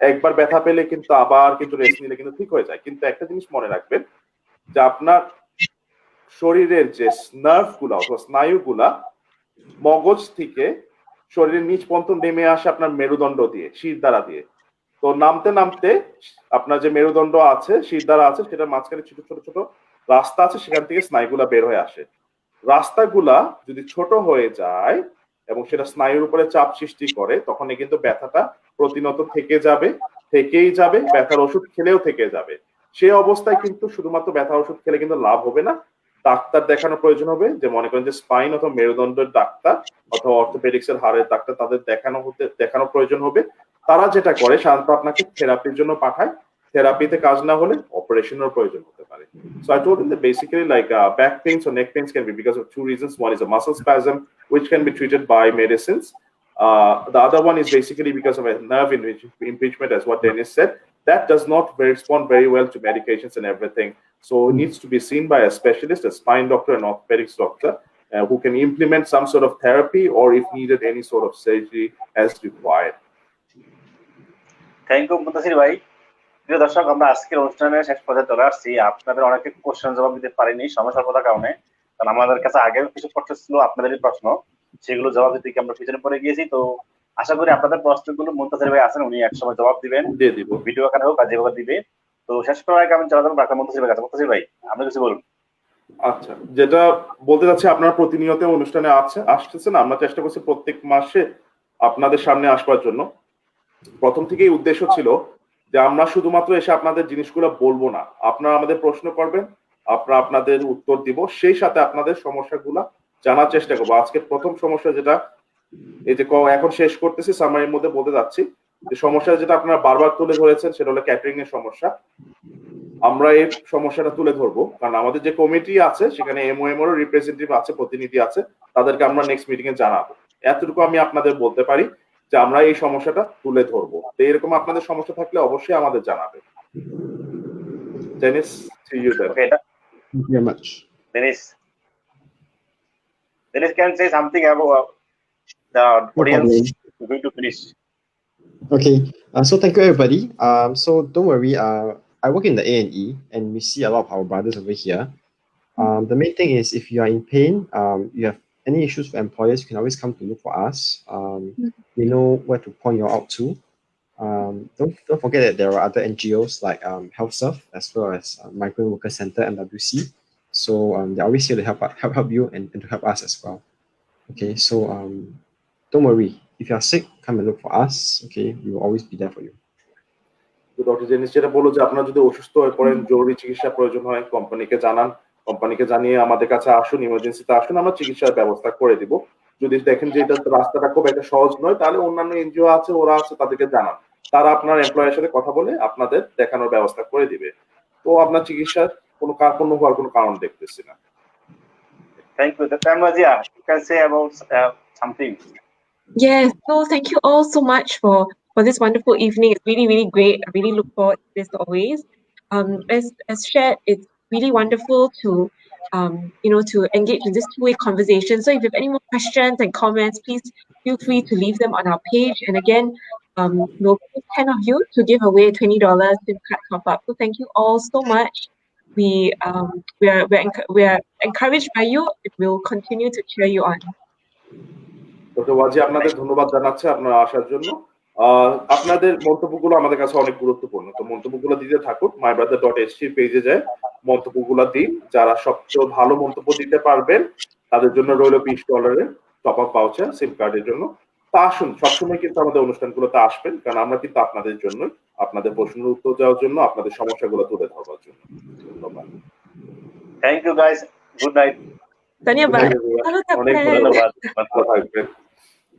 একবার ব্যথা পেলে কিন্তু আবার কিন্তু রেস্ট নিলে কিন্তু ঠিক হয়ে যায়। কিন্তু একটা জিনিস মনে রাখবেন যে আপনার শরীরের যে নার্ভ গুলা অথবা স্নায়ুগুলা মগজ থেকে শরীরের নিচ পর্যন্ত নেমে আসে আপনার মেরুদণ্ড দিয়ে, শিরদাঁড়া দিয়ে। তো নামতে নামতে আপনার যে মেরুদণ্ড আছে, শিরদাঁড়া আছে, সেটার মাঝখানে ছোট ছোট ছোট রাস্তা আছে, সেখান থেকে স্নায়ুগুলা বের হয়ে আসে। রাস্তাগুলা যদি ছোট হয়ে যায় এবং সেটা স্নায়ুর উপরে চাপ সৃষ্টি করে, তখন কিন্তু ব্যথাটা প্রতিনত থেকেই যাবে, ব্যথার ওষুধ খেলেও থেকে যাবে। সেই অবস্থায় কিন্তু শুধুমাত্র ব্যথা ওষুধ খেলে কিন্তু লাভ হবে না, ডাক্তার দেখানো প্রয়োজন হবে। যে মনে করেন যে স্পাইন অথবা মেরুদণ্ডের ডাক্তার অথবা অর্থোপেডিক্স এর হাড়ের ডাক্তার, তাদের দেখানো প্রয়োজন হবে। তারা যেটা করে সাধারণত আপনাকে থেরাপির জন্য পাঠায়, থেরাপিতে কাজ না হলে অপারেশনের প্রয়োজন হতে পারে। So I told him that basically like back pains or neck pains can be because of two reasons. One is a muscle spasm, which can be treated by medicines. The other one is basically because of a nerve impingement, as what Dennis said. That does not respond very well to medications and everything. So it needs to be seen by a specialist, a spine doctor, an orthopedics doctor, who can implement some sort of therapy or if needed, any sort of surgery as required. Thank you Mutasir ভাই। প্রিয় দর্শক, আমরা আজকের অনুষ্ঠানের শেষ পর্যায়ে চলে আসছি। আপনাদের অনেকে কোশ্চেন জবাব দিতে পারিনি সময় স্বল্পতার কারণে, কারণ আমাদের কাছে আগেও কিছু প্রশ্ন ছিল আপনাদেরই প্রশ্ন, সেগুলো জবাব দিতে আমরা পিছনে পড়ে গিয়েছি। তো আশা করি আপনাদের প্রশ্নগুলো মুতাসির ভাই আছেন, উনি একসময় জবাব দিবেন, দিয়ে দিব, ভিডিও আকারে হোক আর যেভাবে দিবে। তো শেষ করার আগে আমি চলে যাবো ডাক্তার মুতাসির ভাই কাছে। মুতাসির ভাই, আপনি কিছু বলুন। আচ্ছা, যেটা বলতে চাচ্ছি, আপনারা প্রতিনিয়ত অনুষ্ঠানে আসতেছেন, আমরা চেষ্টা করছি প্রত্যেক মাসে আপনাদের সামনে আসবার জন্য। প্রথম থেকেই উদ্দেশ্য ছিল যে আমরা শুধুমাত্র এসে আপনাদের জিনিসগুলো বলবো না, আপনারা আমাদের প্রশ্ন করবেন, আপনাদের উত্তর দিব, সেই সাথে আপনাদের সমস্যাগুলা জানার চেষ্টা করবো। আজকে প্রথম সমস্যা যেটা, এই যে এখন শেষ করতেছি, সামারির মধ্যে বলতে যাচ্ছি যে সমস্যা যেটা আপনারা বারবার তুলে ধরেছেন, সেটা হলো ক্যাটারিং এর সমস্যা। আমরা এই সমস্যাটা তুলে ধরবো, কারণ আমাদের যে কমিটি আছে সেখানে এমওএম এর রিপ্রেজেন্টেটিভ আছে, প্রতিনিধি আছে, তাদেরকে আমরা নেক্সট মিটিং এ জানাবো। এতটুকু আমি আপনাদের বলতে পারি যে আমরা এই সমস্যাটা তুলে ধরবো। তো এরকম আপনাদের সমস্যা থাকলে অবশ্যই আমাদের জানাবেন। Dennis, to you then. Okay, Thank you very much. Dennis can say something about the audience. We're going to finish. Okay, so thank you everybody. So don't worry. I work in the A&E, and we see a lot of our brothers over here. The main thing is if you are in pain, you have any issues with employers, you can always come to look for us. We know where to point you out to. Don't forget that there are other NGOs like HealthServe as well as Migrant Worker Center, MWC. So they're always here to help you and to help us as well. Okay, so don't worry. If you are sick, come and look for us. Okay, we will always be there for you. Doctor Janice যেটা বললো যে আপনারা যদি অসুস্থ হয়ে পড়েন, জরুরি চিকিৎসা প্রয়োজন হয়, কোম্পানিকে জানান, কোম্পানিকে জানিয়ে আমাদের কাছে আসুন, ইমার্জেন্সিতে আসুন, আমরা চিকিৎসার ব্যবস্থা করে দিব। যদি দেখেন যে এটা রাস্তাটা খুব একটা সহজ নয়, তাহলে অন্যান্য এনজিও আছে, ওরা আছে, তাদেরকে জানান, তারা আপনার এমপ্লয়ের সাথে কথা বলে আপনাদের দেখানোর ব্যবস্থা করে দিবে। তো আপনার চিকিৎসার কোনো কার্পণ্য হওয়ার কোনো কারণ দেখতেছি না। Thank you. Tanmazia, you can say about something. Yes, so thank you all so much for this wonderful evening. It's really, really great. I really look forward to this always. As shared, it's really wonderful to to engage in this two-way conversation. So if you have any more questions and comments, please feel free to leave them on our page. And again, we'll give 10 of you to give away $20 SIM card top up. So thank you all so much. We're encouraged by you. It will continue to cheer you on. Doctor Waji, আপনাদের ধন্যবাদ জানাচ্ছি আপনারা আসার জন্য। আপনাদের মন্তব্যগুলো আমাদের কাছে অনেক গুরুত্বপূর্ণ, তো মন্তব্যগুলো দিতে থাকুন। mybrother.sg পেজে যায় মন্তব্যগুলো দিন। যারা সবচেয়ে ভালো মন্তব্য দিতে পারবেন তাদের জন্য রইল $20 টপ আপ ভাউচার সিম কার্ডের জন্য। তা আসুন, সবসময় কিন্তু আমাদের অনুষ্ঠানগুলোতে আসবেন, কারণ আমরা কিন্তু আপনাদের জন্য, আপনাদের প্রশ্নের উত্তর দেওয়ার জন্য, আপনাদের সমস্যাগুলো তুলে ধরবার জন্য। ধন্যবাদ। Thank you guys. Good night. ধন্যবাদ। অনেক ধন্যবাদ। ভালো থাকবেন।